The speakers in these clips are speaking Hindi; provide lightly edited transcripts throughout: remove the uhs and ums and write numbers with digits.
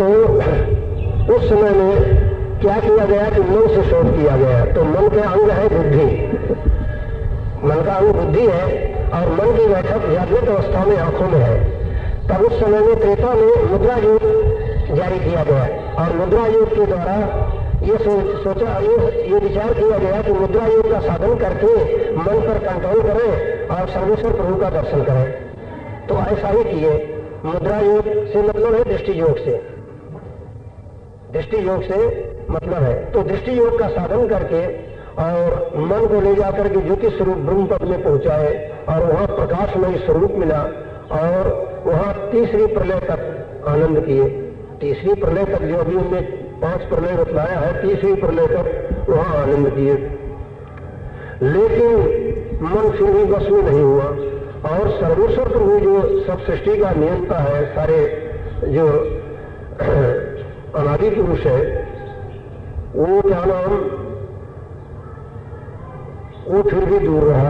तो उस समय में क्या किया गया कि मन से शोध किया गया। तो मन के अंग है बुद्धि, मन का अंग बुद्धि है और मन की बैठक जागृत अवस्था में आंखों में है। तब उस समय में त्रेता में मुद्रा योग जारी किया गया और मुद्रा योग के द्वारा ये सोचा, ये विचार किया गया कि मुद्रा योग का साधन करके मन पर कंट्रोल करें और सर्वेश्वर प्रभु का दर्शन करें। तो ऐसा ही किए। मुद्रा योग से मतलब है दृष्टि योग से, दृष्टि योग से मतलब है। तो दृष्टि योग का साधन करके और मन को ले जाकर के ज्योति स्वरूप ब्रह्म पद में पहुंचाए और वहां प्रकाशमय स्वरूप मिला और वहां तीसरी प्रलय तक आनंद किए। तीसरी प्रलय तक जो अभी उनने 5 प्रलय बतलाया है, तीसरी प्रलय तक वहां आनंद किए। लेकिन मन फिर भी बस में नहीं हुआ और सर्वेश्वर प्रभु जो सब सृष्टि का नियंता है, सारे जो अनादि पुरुष है, वो क्या नाम, वो फिर भी दूर रहा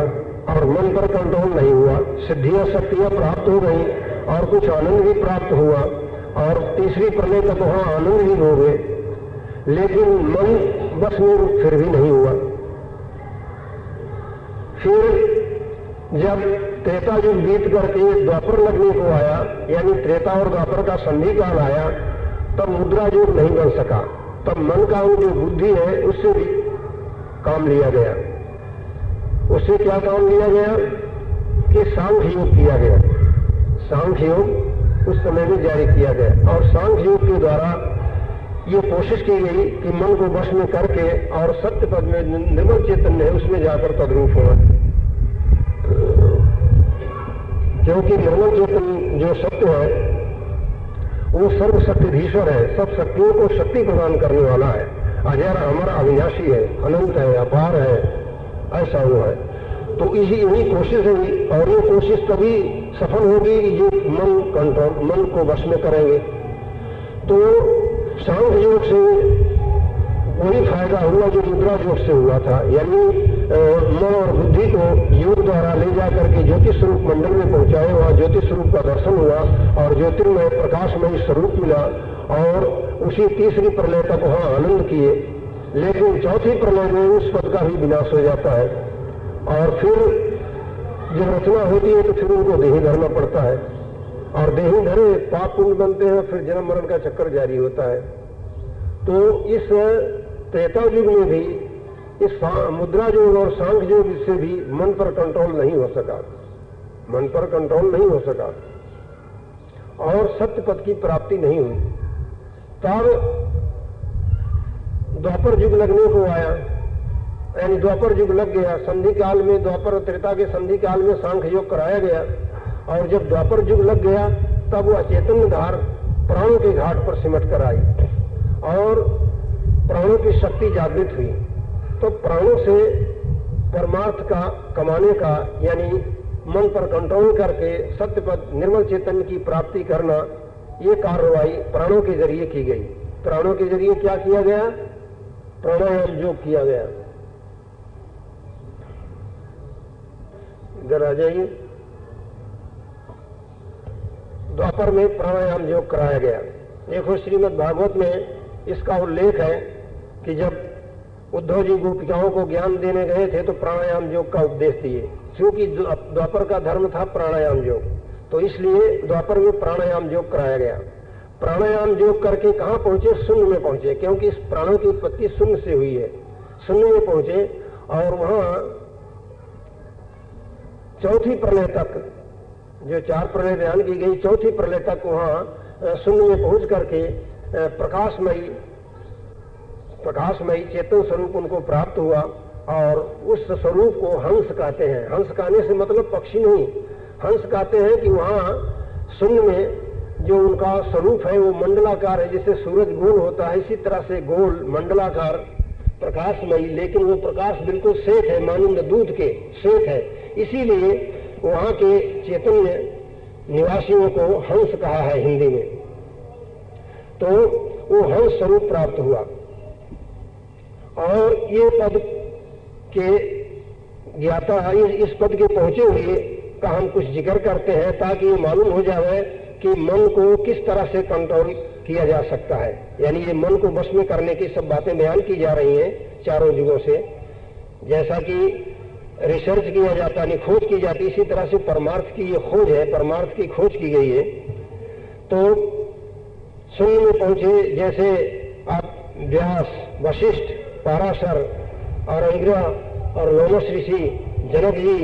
और मन पर कंट्रोल नहीं हुआ। सिद्धियां शक्तियां प्राप्त हो गई और कुछ आनंद भी प्राप्त हुआ और तीसरी प्रलय तक वहां आनंद भी हो गए, लेकिन मन बस में फिर भी नहीं हुआ। फिर जब त्रेता युग बीत करके द्वापर लगने को आया, यानी त्रेता और द्वापर का संधि काल आया, तब मुद्रा योग नहीं बन सका। तब मन का जो बुद्धि है उससे भी काम लिया गया। उससे क्या काम लिया गया कि सांख्य योग किया गया। सांख्य योग उस समय में जारी किया गया और सांख्य योग के द्वारा ये कोशिश की गई कि मन को वश में करके और सत्य पद में निर्मल चैतन्य है उसमें जाकर तद्रूप होना। क्योंकि निर्मल चेतन जो सत्य है वो सर्व शक्तिधीश्वर है, सब शक्तियों को शक्ति प्रदान करने वाला है, अजर अमर अविनाशी है, अनंत है, अपार है, ऐसा वो है। तो यही कोशिश हुई और ये कोशिश तभी सफल होगी जो मन कंट्रोल, मन को वश में करेंगे। तो सांख्य योग से वही फायदा हुआ जो मुद्रा योग से हुआ था, यानी मन और बुद्धि को योग द्वारा ले जाकर के ज्योति स्वरूप मंडल में पहुंचाए, वहां ज्योति स्वरूप का दर्शन हुआ और ज्योतिर्मय प्रकाशमय स्वरूप मिला और उसी तीसरी प्रलय तक वहां आनंद किए। लेकिन चौथी प्रलय में उस पद का भी विनाश हो जाता है और फिर जब रचना होती है तो फिर उनको देही धरना पड़ता है और देही धरे पाप पुण्य बनते हैं, फिर जन्म मरण का चक्कर जारी होता है। तो इस त्रेता युग में भी इस मुद्रा योग और सांख्य योग से भी मन पर कंट्रोल नहीं हो सका, मन पर कंट्रोल नहीं हो सका और सत्य पद की प्राप्ति नहीं हुई। तब द्वापर युग लगने को आया, यानी द्वापर युग लग गया। संधि काल में द्वापर त्रेता के संधि काल में सांख्य योग कराया गया और जब द्वापर युग लग गया तब वो अचेतन धार प्राणों के घाट पर सिमट कर आई और प्राणों की शक्ति जागृत हुई। तो प्राणों से परमार्थ का कमाने का, यानी मन पर कंट्रोल करके सत्य पद निर्मल चेतन की प्राप्ति करना, ये कार्रवाई प्राणों के जरिए की गई। प्राणों के जरिए क्या किया गया? प्राणायाम योग किया गया। इधर आ जाइए। द्वापर में प्राणायाम योग कराया गया। देखो श्रीमद् भागवत में इसका उल्लेख है कि जब उद्धव जी गोपिकाओं को ज्ञान देने गए थे तो प्राणायाम योग का उपदेश दिए, क्योंकि द्वापर का धर्म था प्राणायाम योग, तो इसलिए द्वापर में प्राणायाम योग कराया गया। प्राणायाम योग करके कहाँ पहुंचे? शून्य में पहुंचे, क्योंकि इस प्राणों की उत्पत्ति शून्य से हुई है। शून्य में पहुंचे और वहां चौथी प्रलय तक, जो 4 प्रलय बयान की गई, चौथी प्रलय तक वहां शून्य में पहुंच करके प्रकाशमयी चेतन स्वरूप उनको प्राप्त हुआ और उस स्वरूप को हंस कहते हैं। हंस कहने से मतलब पक्षी नहीं, हंस कहते हैं कि वहां शून्य में जो उनका स्वरूप है वो मंडलाकार है, जैसे सूरज गोल होता है इसी तरह से गोल मंडलाकार प्रकाशमयी, लेकिन वो प्रकाश बिल्कुल श्वेत है, मानिंद दूध के श्वेत है, इसीलिए वहां के चैतन्य निवासियों को हंस कहा है हिंदी में। तो वो हंस स्वरूप प्राप्त हुआ और ये पद के ज्ञाता, इस पद के पहुंचे हुए का हम कुछ जिक्र करते हैं ताकि ये मालूम हो जाए कि मन को किस तरह से कंट्रोल किया जा सकता है, यानी ये मन को वश में करने की सब बातें बयान की जा रही हैं चारों युगों से। जैसा कि रिसर्च किया जाता है, खोज की जाती, इसी तरह से परमार्थ की ये खोज है, परमार्थ की खोज की गई है। तो शून्य में पहुंचे, जैसे आप व्यास, वशिष्ठ, पाराशर और अंगिरा और लोमस ऋषि, जनक जी,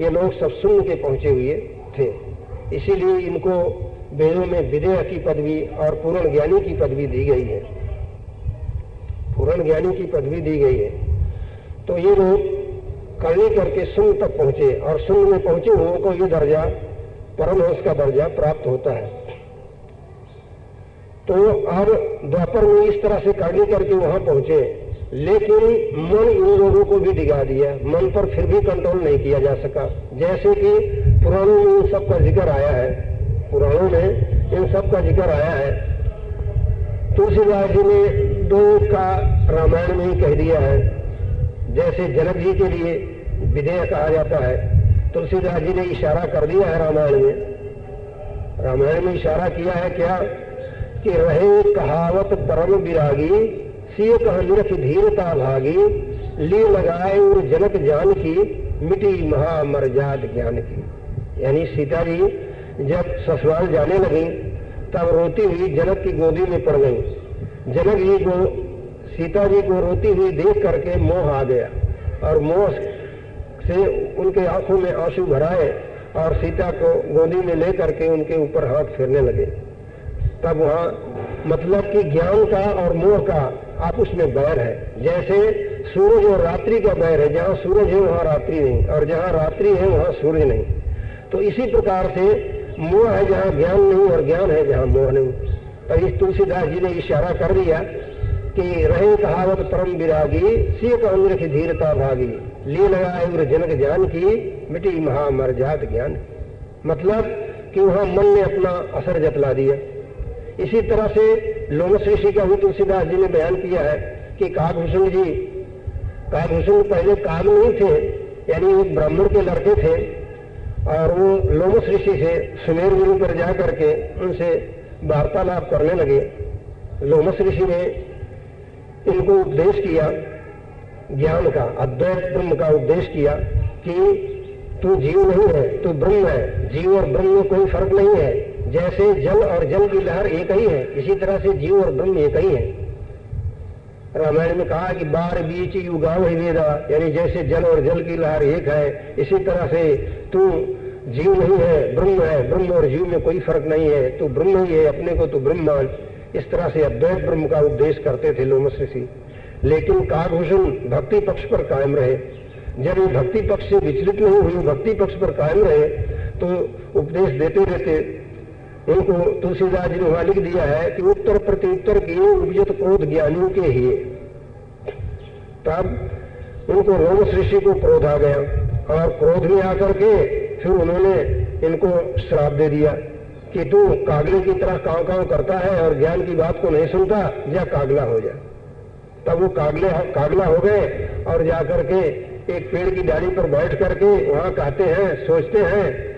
ये लोग सब शून्य के पहुंचे हुए थे। इसीलिए इनको वेदों में विदेह की पदवी और पूर्ण ज्ञानी की पदवी दी गई है, पूर्ण ज्ञानी की पदवी दी गई है। तो ये लोग करनी करके शून्य तक पहुंचे और शून्य में पहुंचे हुओं को ये दर्जा, परमहंस का दर्जा प्राप्त होता है। तो अब द्वापर में इस तरह से करनी करके वहां पहुंचे, लेकिन मन इन लोगों को भी डिगा दिया, मन पर फिर भी कंट्रोल नहीं किया जा सका। जैसे कि पुराणों में इन सब का जिक्र आया है, पुराणों में इन सब का जिक्र आया है। तुलसीदास जी ने दो का रामायण में ही कह दिया है। जैसे जनक जी के लिए विदेह कहा जाता है, तुलसीदास जी ने इशारा कर दिया है रामायण में। रामायण में इशारा किया है क्या कि रहे कहावत परम विरागी, सिय कह निरख धीरता भागी, ली लगाए और जनक जान की, मिटी महामर्याद ज्ञान की। यानी सीता जी जब ससुराल जाने लगी तब रोती हुई जनक की गोदी में पड़ गई। जनक जी को, सीता जी को रोती हुई देख करके मोह आ गया और मोह से उनके आंखों में आंसू भराए और सीता को गोदी में लेकर के उनके ऊपर हाथ फेरने लगे। तब वहां मतलब कि ज्ञान का और मोह का आपस में बैर है। जैसे सूरज और रात्रि का बैर है, जहां सूरज है वहां रात्रि नहीं, और जहां रात्रि है वहां सूरज नहीं। तो इसी प्रकार से मोह है जहां ज्ञान नहीं और ज्ञान है जहां मोह नहीं। तो इस तुलसीदास जी ने इशारा कर दिया कि रहे कहावत परम विरागी, सिय कह निरख धीरता भागी, लिए लगाए उर जनक जान की, मिटी महामर्याद ज्ञान। मतलब कि वहां मन ने अपना असर जतला दिया। इसी तरह से लोमस ऋषि का भी तुलसीदास जी ने बयान किया है कि कागभूषण जी, कागभूषण पहले काग नहीं थे, यानी एक ब्राह्मण के लड़के थे, और वो लोमस ऋषि से सुमेर गिरी पर जा करके उनसे वार्तालाप करने लगे। लोमस ऋषि ने इनको उपदेश किया ज्ञान का, अद्वैत ब्रह्म का उपदेश किया कि तू जीव नहीं है, तू ब्रह्म है। जीव और ब्रह्म में कोई फर्क नहीं है। जैसे जल और जल की लहर एक ही है, इसी तरह से जीव और ब्रह्म एक ही है। रामायण में कहा कि बार बीच युगाव ही वेदा, यानी जैसे जल और जल की लहर एक है, इसी तरह से तू जीव नहीं है, ब्रह्म है। ब्रह्म और जीव में कोई फर्क नहीं है, तू ब्रह्म ही है, अपने को तू ब्रह्म मान। इस तरह से अद्वैत ब्रह्म का उपदेश करते थे लोमस ऋषि। लेकिन कागभूषण भक्ति पक्ष पर कायम रहे। जब ये भक्ति पक्ष से विचलित नहीं हुई, भक्ति पक्ष पर कायम रहे, तो उपदेश देते रहते उनको तुलसीदास जी ने वहां लिख दिया है कि उत्तर प्रत्युत्तर की उपजत क्रोध ज्ञानियों के ही। तब उनको लोमस ऋषि को क्रोध आ गया और क्रोध में आकर के फिर उन्होंने इनको श्राप दे दिया कि तू कागले की तरह कांव कांव करता है और ज्ञान की बात को नहीं सुनता, जा कागला हो जा। तब वो कागला हो गए और जाकर के एक पेड़ की डाली पर बैठ करके वहां कहते हैं, सोचते हैं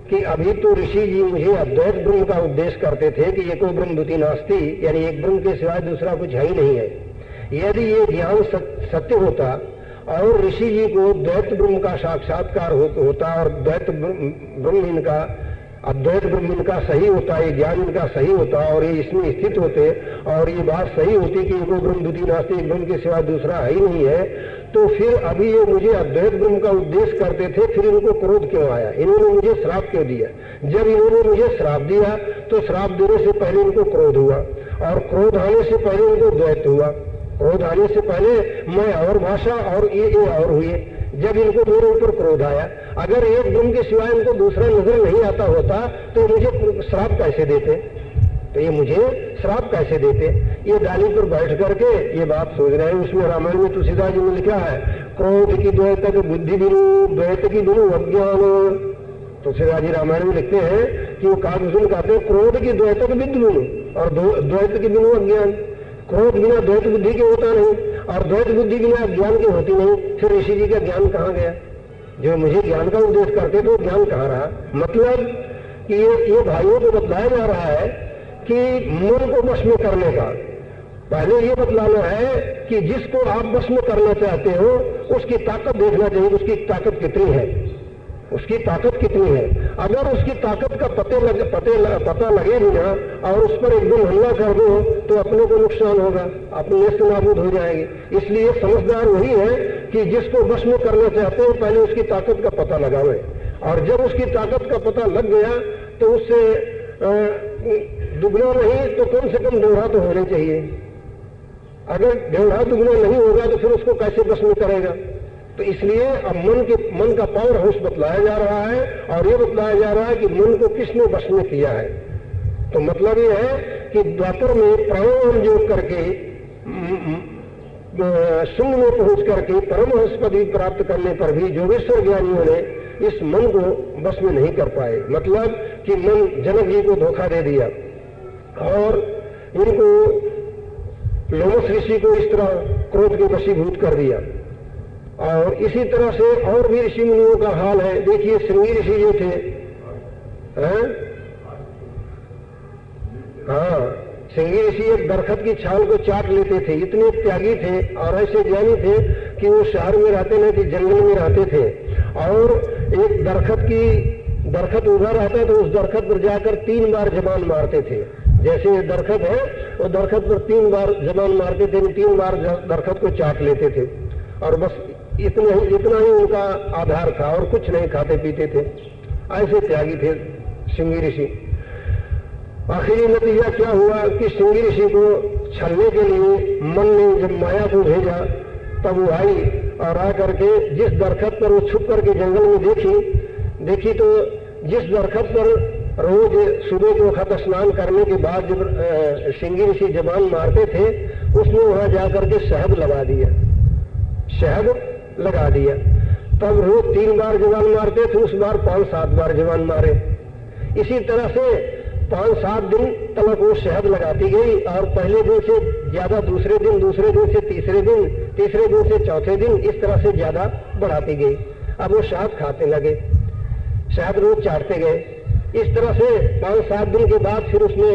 कि अभी तो ऋषि जी मुझे अद्वैत ब्रह्म का उपदेश करते थे कि एको ब्रह्म द्वितीय नास्ति, यानी एक ब्रह्म के सिवाय दूसरा कुछ है ही नहीं है। यदि ये ज्ञान सत्य होता और ऋषि जी को द्वैत ब्रह्म का साक्षात्कार होता और द्वैत ब्रह्म इनका, अद्वैत ब्रह्म इनका सही होता, ये ज्ञान इनका सही होता और ये इसमें स्थित होते और ये बात सही होती कि एको ब्रह्म द्वितीय नास्ति, एक ब्रह्म के सिवाय दूसरा है ही नहीं है, तो फिर अभी ये मुझे अद्वैत ब्रह्म का उपदेश करते थे, फिर इनको क्रोध क्यों आया, इन्होंने मुझे श्राप क्यों दिया। जब इन्होंने मुझे श्राप दिया तो श्राप देने से पहले इनको क्रोध हुआ और क्रोध आने से पहले इनको द्वैत हुआ। क्रोध आने से पहले मैं और भाषा और ये और हुए। जब इनको मेरे ऊपर क्रोध आया, अगर एक ब्रह्म के सिवाय इनको दूसरा नजर नहीं आता होता तो मुझे श्राप कैसे देते, तो ये मुझे श्राप कैसे देते। ये डाली पर बैठ करके ये बात सोच रहे हैं। उसमें रामायण में तुलसीदास जी ने लिखा है, क्रोध की द्वैतक बुद्धि बिनु, द्वैत की बिनु अज्ञान। तुलसीदास जी रामायण में लिखते हैं कि वो कागभूषण कहते हैं क्रोध की द्वैतक बुद्धि बिनु और द्वैत की बिनु अज्ञान। क्रोध बिना द्वैत बुद्धि के होता नहीं और द्वैत बुद्धि बिना ज्ञान की होती नहीं। फिर ऋषि जी का ज्ञान कहाँ गया? जो मुझे ज्ञान का उपदेश करते तो ज्ञान कहाँ रहा? मतलब कि ये भाइयों को बतलाया जा रहा है कि मन को वश में करने का पहले ये बतलाना है कि जिसको आप वश में करना चाहते हो उसकी ताकत देखना चाहिए, उसकी ताकत कितनी है, उसकी ताकत कितनी है। अगर उसकी ताकत का पता लगे भी ना और उस पर एकदम हमला कर दो तो अपने को नुकसान होगा, अपने नेस्त नाबूद हो जाएंगे। इसलिए समझदार वही है कि जिसको वश में करना चाहते हो पहले उसकी ताकत का पता लगावे, और जब उसकी ताकत का पता लग गया तो उससे दुगना नहीं तो कम से कम दोहरा तो होना चाहिए। अगर दोहरा दुगना नहीं होगा तो फिर उसको कैसे वश में करेगा। तो इसलिए अब मन का पावर हाउस बतलाया जा रहा है, और ये बतलाया जा रहा है कि मन को किसने वश में किया है। तो मतलब ये है कि द्वापर में प्राणायाम योग करके शून्य में पहुंच करके परमहंस पदवी प्राप्त करने पर भी योगेश्वर ज्ञानियों ने इस मन को वश में नहीं कर पाए। मतलब कि मन जनक जी को धोखा दे दिया और इनको लोमस ऋषि को इस तरह क्रोध के वशीभूत कर दिया। और इसी तरह से और भी ऋषि मुनियों का हाल है। देखिए श्रृंगी ऋषि जो थे, हाँ, श्रृंगी ऋषि एक दरखत की छाल को चाट लेते थे, इतने त्यागी थे और ऐसे ज्ञानी थे कि वो शहर में रहते नहीं थे, जंगल में रहते थे। और एक दरखत उगा रहता तो उस दरखत पर जाकर 3 बार जबान मारते थे। जैसे ये दरखत है वो दरखत पर 3 बार जबान मारते थे, 3 बार दरखत को चाट लेते थे और बस इतना ही उनका आधार था और कुछ नहीं खाते पीते थे। ऐसे त्यागी थे श्रृंगी ऋषि। आखिरी नतीजा क्या हुआ कि श्रृंगी ऋषि को छलने के लिए मन ने जब माया को भेजा तब वो आई और आ करके जिस दरखत पर वो छुप करके जंगल में देखी तो जिस दरखत पर रोज सुबह के वक्त स्नान करने के बाद जब श्रृंगी ऋषि जबान मारते थे उसने वहां जाकर के शहद लगा दिया। तब रोज 3 बार जबान मारते थे, उस बार 5-7 बार जबान मारे। इसी तरह से 5-7 दिन तक वो शहद लगाती गई और पहले दिन से ज्यादा दूसरे दिन से तीसरे दिन से चौथे दिन, इस तरह से ज्यादा बढ़ाती गई। अब वो शहद खाते लगे, शहद रोज चाटते गए। इस तरह से 5-7 दिन के बाद फिर उसने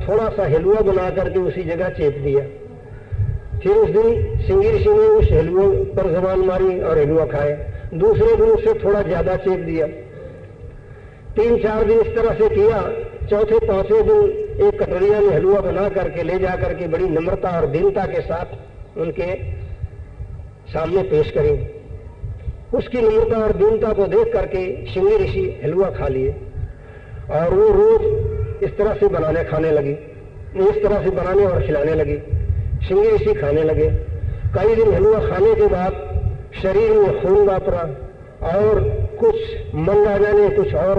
थोड़ा सा हलवा बना करके उसी जगह चेप दिया। फिर उस दिन श्रृंगी ऋषि ने उस हलवे पर जबान मारी और हलवा खाए। दूसरे दिन उससे थोड़ा ज्यादा चेप दिया। 3-4 दिन इस तरह से किया। चौथे 5वें दिन एक कटोरिया में हलवा बना करके ले जा करके बड़ी नम्रता और दीनता के साथ उनके सामने पेश करी। उसकी नम्रता और दीनता को देख करके श्रृंगी ऋषि हलवा खा लिए और वो रोज इस तरह से खाने लगी, इस तरह से बनाने और खिलाने लगी। श्रृंगी ऋषि खाने लगे। कई दिन हलवा खाने के बाद शरीर में खून वापरा और कुछ मन राजा ने कुछ और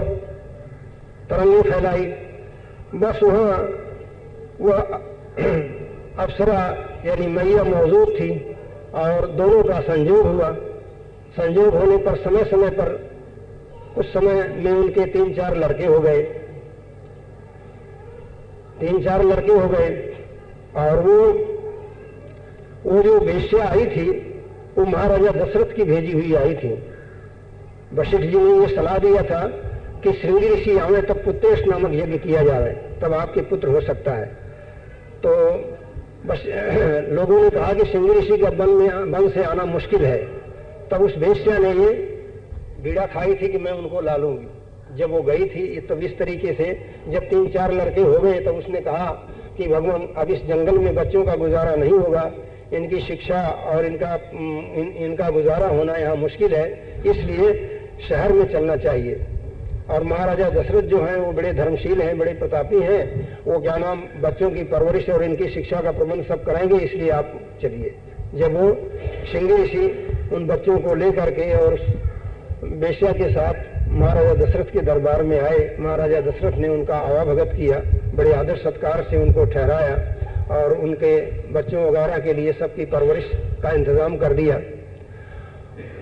तरंगें फैलाई। बस वहां वह अप्सरा यानी मैया मौजूद थी और दोनों का संयोग हुआ। संयोग होने पर समय पर कुछ समय में उनके 3-4 लड़के हो गए। 3-4 लड़के हो गए और वो जो वेश्या आई थी वो महाराजा दशरथ की भेजी हुई आई थी। वशिष्ठ जी ने ये सलाह दिया था कि श्रृंगी ऋषि आवे तब पुत्रेश नामक यज्ञ किया जाए, तब आपके पुत्र हो सकता है। तो बस लोगों ने कहा कि श्रृंगी ऋषि का वन से आना मुश्किल है। तब उस वेश्या ने ये बीड़ा खाई थी कि मैं उनको ला लूंगी। जब वो गई थी तब इस तरीके से जब 3-4 लड़के हो गए तब उसने कहा कि भगवान अब इस जंगल में बच्चों का गुजारा नहीं होगा, इनकी शिक्षा और इनका गुजारा होना यहाँ मुश्किल है, इसलिए शहर में चलना चाहिए। और महाराजा दशरथ जो हैं वो बड़े धर्मशील हैं, बड़े प्रतापी हैं, वो क्या नाम बच्चों की परवरिश और इनकी शिक्षा का प्रबंध सब कराएंगे, इसलिए आप चलिए। जब वो श्रृंगी ऋषि उन बच्चों को लेकर के और वेश्या के साथ महाराजा दशरथ के दरबार में आए, महाराजा दशरथ ने उनका आवाभगत किया, बड़े आदर सत्कार से उनको ठहराया और उनके बच्चों वगैरह के लिए सबकी परवरिश का इंतजाम कर दिया।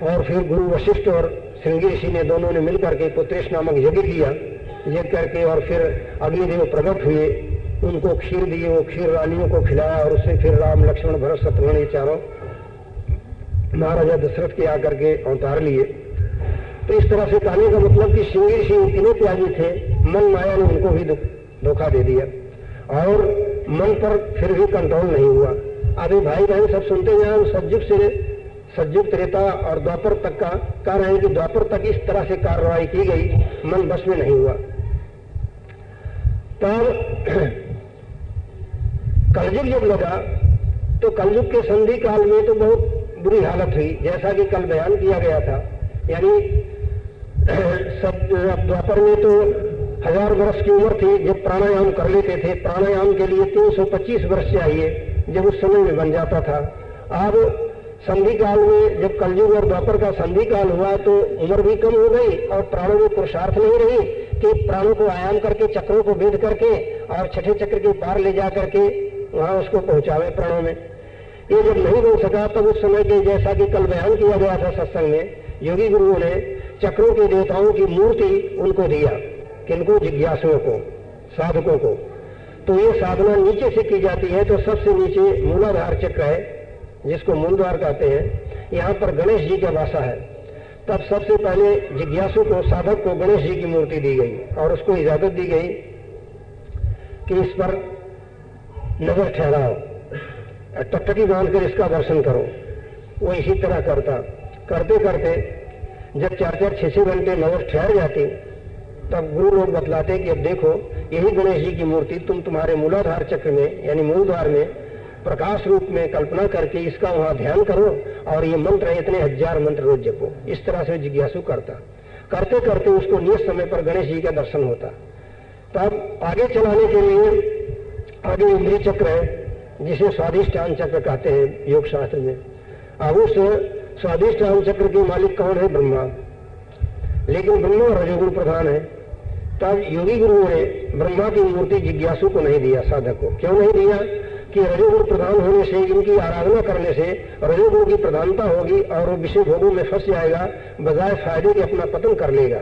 और फिर गुरु वशिष्ठ और श्रृंगी ऋषि ने दोनों ने मिलकर के पुत्रेश नामक यज्ञ किया। यज्ञ करके और फिर अग्निदेव प्रकट हुए, उनको खीर दिए, वो खीर रानियों को खिलाया और उससे फिर राम लक्ष्मण भरत शत्रुघ्न ये चारों महाराजा दशरथ के आकर के अवतार लिए। तो इस तरह से कहने का मतलब कि श्रृंगी ऋषि इतने त्यागी थे, मन माया ने उनको भी धोखा दे दिया और मन पर फिर भी कंट्रोल नहीं हुआ। अभी भाई बहन सब सुनते हैं, हम सतयुग त्रेता और द्वापर तक का कह रहे हैं कि द्वापर तक इस तरह से कार्रवाई की गई, मन बस में नहीं हुआ। तब कलयुग जब लगा तो कलयुग के संधि काल में तो बहुत बुरी हालत हुई, जैसा कि कल बयान किया गया था। यानी द्वापर में तो 1000 वर्ष की उम्र थी जब प्राणायाम कर लेते थे, प्राणायाम के लिए 325 वर्ष चाहिए जब उस समय में बन जाता था। अब संधि काल में जब कलयुग और द्वापर का संधि काल हुआ तो उम्र भी कम हो गई और प्राणों में पुरुषार्थ नहीं रही कि प्राणों को आयाम करके चक्रों को भेद करके और छठे चक्र के पार ले जा करके वहां उसको पहुंचावे प्राणों में। ये जब नहीं बन सका तब उस समय के जैसा कि कल बयान किया गया था सत्संग में, योगी गुरुओं ने चक्रों के देवताओं की मूर्ति उनको दिया, किनको? जिज्ञासुओं को, साधकों को। तो ये साधना नीचे से की जाती है, तो सबसे नीचे मूलाधार चक्र है जिसको मूलद्वार कहते हैं, यहाँ पर गणेश जी का वासा है। तब सबसे पहले जिज्ञासु को, साधक को गणेश जी की मूर्ति दी गई और उसको इजाजत दी गई कि इस पर नजर ठहराओ, टकटकी बांधकर इसका दर्शन करो। वो इसी तरह करता, करते करते जब 4-4, 6-6 घंटे नजर ठहर जाती तब गुरु लोग बतलाते कि अब देखो यही गणेश जी की मूर्ति तुम तुम्हारे मूलाधार चक्र में यानी मूलद्वार में प्रकाश रूप में कल्पना करके इसका वहां ध्यान करो और ये मंत्र इतने 1000 मंत्र रोज जपो। इस तरह से जिज्ञासु करता, करते करते उसको नियत समय पर गणेश जी का दर्शन होता। तब आगे चलाने के लिए आगे इंद्रिय चक्र है जिसे स्वादिष्ठान चक्र कहते हैं योग शास्त्र में। अब उस स्वादिष्ठान चक्र के मालिक कौन है? ब्रह्मा। लेकिन ब्रह्मा रजोगुण प्रधान है। तब योगी गुरुओं ने ब्रह्मा की मूर्ति जिज्ञासु को नहीं दिया, साधक को। क्यों नहीं दिया? कि रजोगुण प्रधान होने से, इनकी आराधना करने से रजोगुण की प्रधानता होगी और वो विषय भोगों में फंस जाएगा, बजाय फायदे के अपना पतन कर लेगा।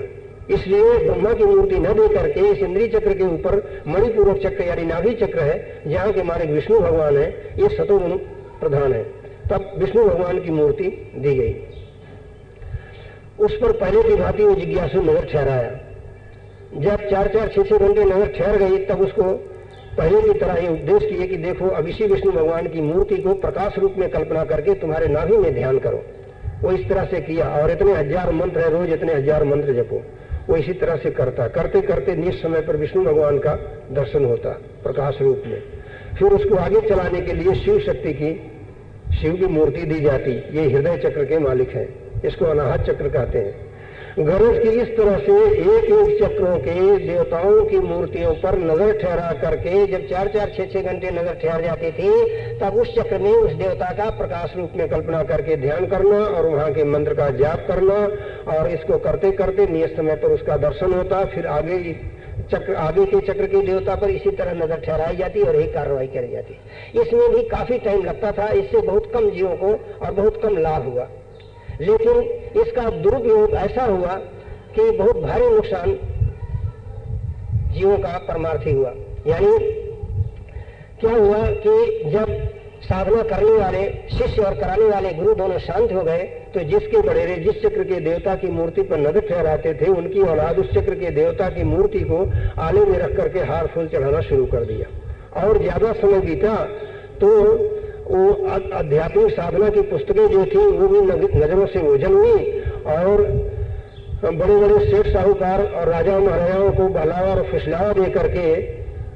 इसलिए ब्रह्मा की मूर्ति न दे करके इस इंद्रिय चक्र के ऊपर मणिपूरक चक्र यानी नाभि चक्र है, जहाँ के मालिक विष्णु भगवान है, ये सतोगुण प्रधान है। तब विष्णु भगवान की मूर्ति दी गई। उस पर पहले की भांति वो जिज्ञासु नजर ठहराया। जब 4-4, 6-6 घंटे नजर ठहर गई तब उसको पहले की तरह ये उपदेश किए कि देखो अब इसी विष्णु भगवान की मूर्ति को प्रकाश रूप में कल्पना करके तुम्हारे नाभि में ध्यान करो। वो इस तरह से किया और इतने 1000 मंत्र है, रोज इतने 1000 मंत्र जपो। वो इसी तरह से करता, करते करते निश्चित समय पर विष्णु भगवान का दर्शन होता प्रकाश रूप में। फिर उसको आगे चलाने के लिए शिव शक्ति की, शिव की मूर्ति दी जाती। ये हृदय चक्र के मालिक है, इसको अनाहत चक्र कहते हैं। गरज की इस तरह से एक एक चक्रों के देवताओं की मूर्तियों पर नजर ठहरा करके जब 4-4, 6-6 घंटे नजर ठहर जाती थी तब उस चक्र में उस देवता का प्रकाश रूप में कल्पना करके ध्यान करना और वहां के मंत्र का जाप करना और इसको करते करते नियत समय पर उसका दर्शन होता। फिर आगे के चक्र के देवता पर इसी तरह नजर ठहराई जाती और यही कार्रवाई करी जाती। इसमें भी काफी टाइम लगता था। इससे बहुत कम जीवों को और बहुत कम लाभ हुआ, लेकिन इसका दुरुपयोग ऐसा हुआ कि बहुत भारी नुकसान जीवों का परमार्थी हुआ। यानी क्या हुआ कि जब साधना करने वाले शिष्य और कराने वाले गुरु दोनों शांत हो गए तो जिसके बड़ेरे जिस चक्र के देवता की मूर्ति पर नजर ठहराते थे उनकी औलाद उस चक्र के देवता की मूर्ति को आले में रख करके हार फूल चढ़ाना शुरू कर दिया। और ज्यादा समय बीता तो वो आध्यात्मिक साधना की पुस्तकें जो थी वो भी नजरों से ओझल हुई और बड़े बड़े सेठ साहूकार और राजा महाराजाओं को बहलावा और फुसलावा दे करके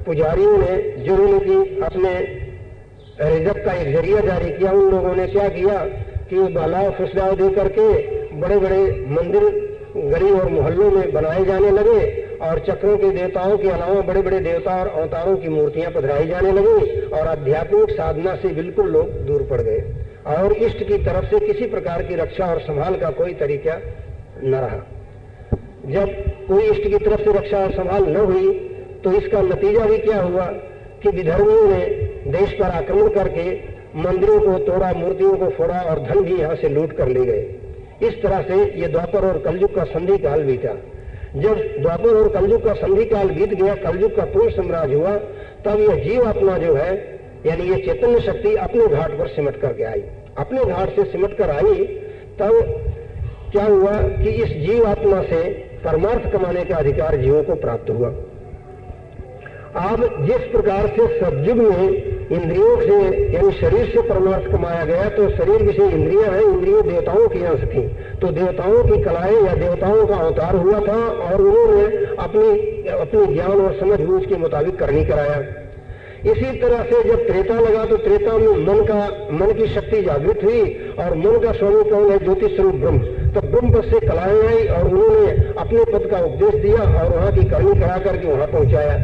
पुजारियों ने जो उनकी अपने रिजक का एक जरिया जारी किया। उन लोगों ने क्या किया कि बहलावा फुसलावा दे करके बड़े बड़े मंदिर गली और मोहल्लों में बनाए जाने लगे और चक्रों के देवताओं के अलावा बड़े बड़े देवता और अवतारों की मूर्तियां पधराई जाने लगी और आध्यात्मिक साधना से बिल्कुल लोग दूर पड़ गए और इष्ट की तरफ से किसी प्रकार की रक्षा और संभाल का कोई तरीका न रहा। जब कोई इष्ट की तरफ से रक्षा और संभाल न हुई तो इसका नतीजा भी क्या हुआ कि विधर्मियों ने देश पर आक्रमण करके मंदिरों को तोड़ा, मूर्तियों को फोड़ा और धन भी यहाँ से लूट कर ले गए। इस तरह से ये द्वापर और कलयुग का संधि काल बीता। जब द्वापर और कलयुग का संधि काल बीत गया, कलयुग का पूर्ण साम्राज्य हुआ, तब यह जीव अपना जो है यानी ये चैतन्य शक्ति अपने घाट पर सिमट करके आई। अपने घाट से सिमट कर आई तब क्या हुआ कि इस जीव आत्मा से परमार्थ कमाने का अधिकार जीवों को प्राप्त हुआ। अब जिस प्रकार से सतयुग में इंद्रियों से यानी शरीर से परमार्थ कमाया गया, तो शरीर विषय इंद्रियां हैं, इंद्रियां देवताओं की अंश थी, तो देवताओं की कलाएं या देवताओं का अवतार हुआ था और उन्होंने अपनी ज्ञान और समझ बूझ के मुताबिक करनी कराया। इसी तरह से जब त्रेता लगा तो त्रेता में मन की शक्ति जागृत हुई और मन का स्वामी कौन है? ज्योतिष स्वरूप ब्रह्म। तब ब्रह्म पद से कलाएं आई और उन्होंने अपने पद का उपदेश दिया और वहां की करनी करा करके वहां पहुंचाया,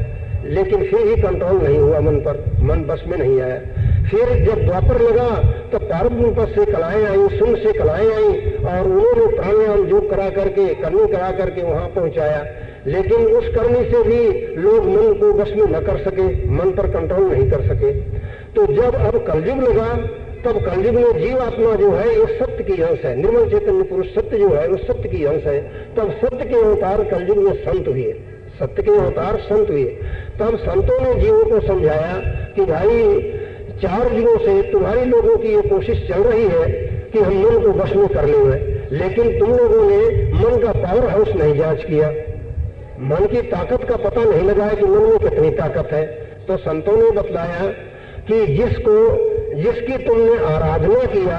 लेकिन फिर भी कंट्रोल नहीं हुआ मन पर, मन बस में नहीं आया। फिर जब द्वापर लगा तो पारब्रह्म पद से कलाएं आई, सुन से कलाएं आई और उन्होंने प्राणायाम योग करा करके करनी करा करके वहां पहुंचाया, लेकिन उस करने से भी लोग मन को बस में न कर सके, मन पर कंट्रोल नहीं कर सके। तो जब अब कलयुग लगा तब कलयुग में जीव आत्मा जो है ये सत्य की अंश है, निर्मल चैतन्य पुरुष सत्य जो है वो सत्य की अंश है। तब सत्य के अवतार कलयुग में संत हुए, सत्य के अवतार संत हुए। तब संतों ने जीवों को समझाया कि भाई 4 दिनों से तुम्हारी लोगों की ये कोशिश चल रही है कि हम मन को वश में कर लेंगे, लेकिन तुम लोगों ने मन का पावर हाउस नहीं जांच किया, मन की ताकत का पता नहीं लगाया कि मन में कितनी ताकत है। तो संतों ने बतलाया कि जिसकी तुमने आराधना किया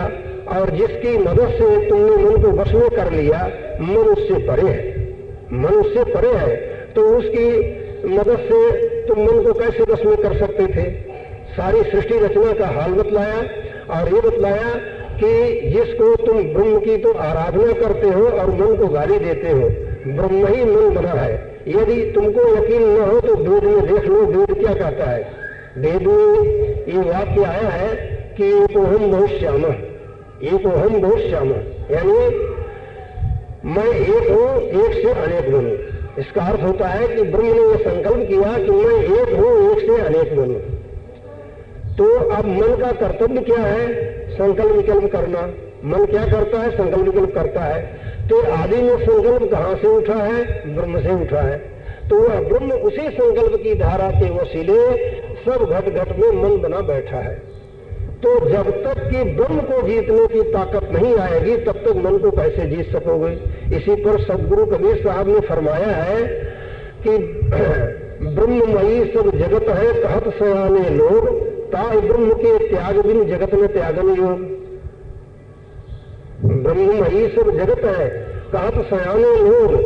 और जिसकी मदद से तुमने मन को वश में कर लिया, मन उससे परे है, मन उससे परे है, तो उसकी मदद से तुम मन को कैसे वश में कर सकते थे? सारी सृष्टि रचना का हाल बतलाया और ये बतलाया कि जिसको तुम ब्रह्म की तो आराधना करते हो और मन को गाली देते हो, ब्रह्म ही मन बना है। यदि तुमको यकीन न हो तो वेद में देख लो, वेद क्या कहता है। वेद में ये वाक्य आया है कि एकोहम बहुश्याम, एकोहम बहुश्याम, यानी मैं एक हूं, एक से अनेक बनूं। इसका अर्थ होता है कि ब्रह्म ने यह संकल्प किया कि मैं एक हूं, एक से अनेक बनूं। तो अब मन का कर्तव्य क्या है? संकल्प विकल्प करना। मन क्या करता है? संकल्प विकल्प करता है। तो आदि में संकल्प कहां से उठा है? ब्रह्म से उठा है। तो वह ब्रह्म उसी संकल्प की धारा के वसीले सब घट घट में मन बना बैठा है। तो जब तक कि ब्रह्म को जीतने की ताकत नहीं आएगी तब तक मन को कैसे जीत सकोगे? इसी पर सदगुरु कबीर साहब ने फरमाया है कि ब्रह्ममयी सब जगत है कहत सयाने लोग, ताय ब्रह्म के त्याग बिन जगत में त्यागन योग। ब्रह्ममयी सब जगत है कहत सयाने लोग,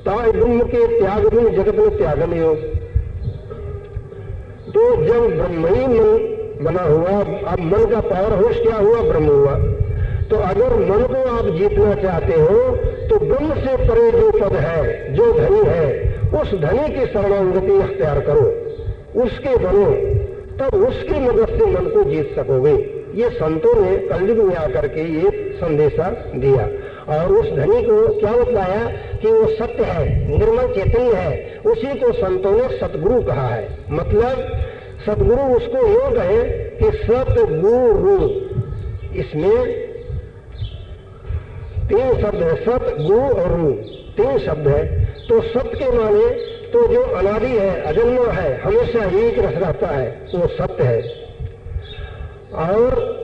ताय ब्रह्म के त्याग बिन जगत में त्यागन योग। तो जब ब्रह्मई मन बना हुआ, अब मन का पावर हाउस क्या हुआ? ब्रह्म हुआ। तो अगर मन को आप जीतना चाहते हो तो ब्रह्म से परे जो पद है, जो धनी है, उस धनी की शरणागति अख्तियार करो, उसके बनो, तब उसकी मदद से मन को जीत सकोगे। ये संतों ने कलयुग में आकर के ये संदेशा दिया और उस धनी को क्या बतलाया कि वो सत्य है, निर्मल चैतन्य है, उसी को संतों ने सतगुरु कहा है। मतलब सतगुरु उसको योग है कि सतगुरु, इसमें 3 शब्द है, सत गुरु और रू, 3 शब्द है। तो सत्य के माने तो जो अनादि है, अजन्मा है, हमेशा एक रस रहता है, वो सत्य है। और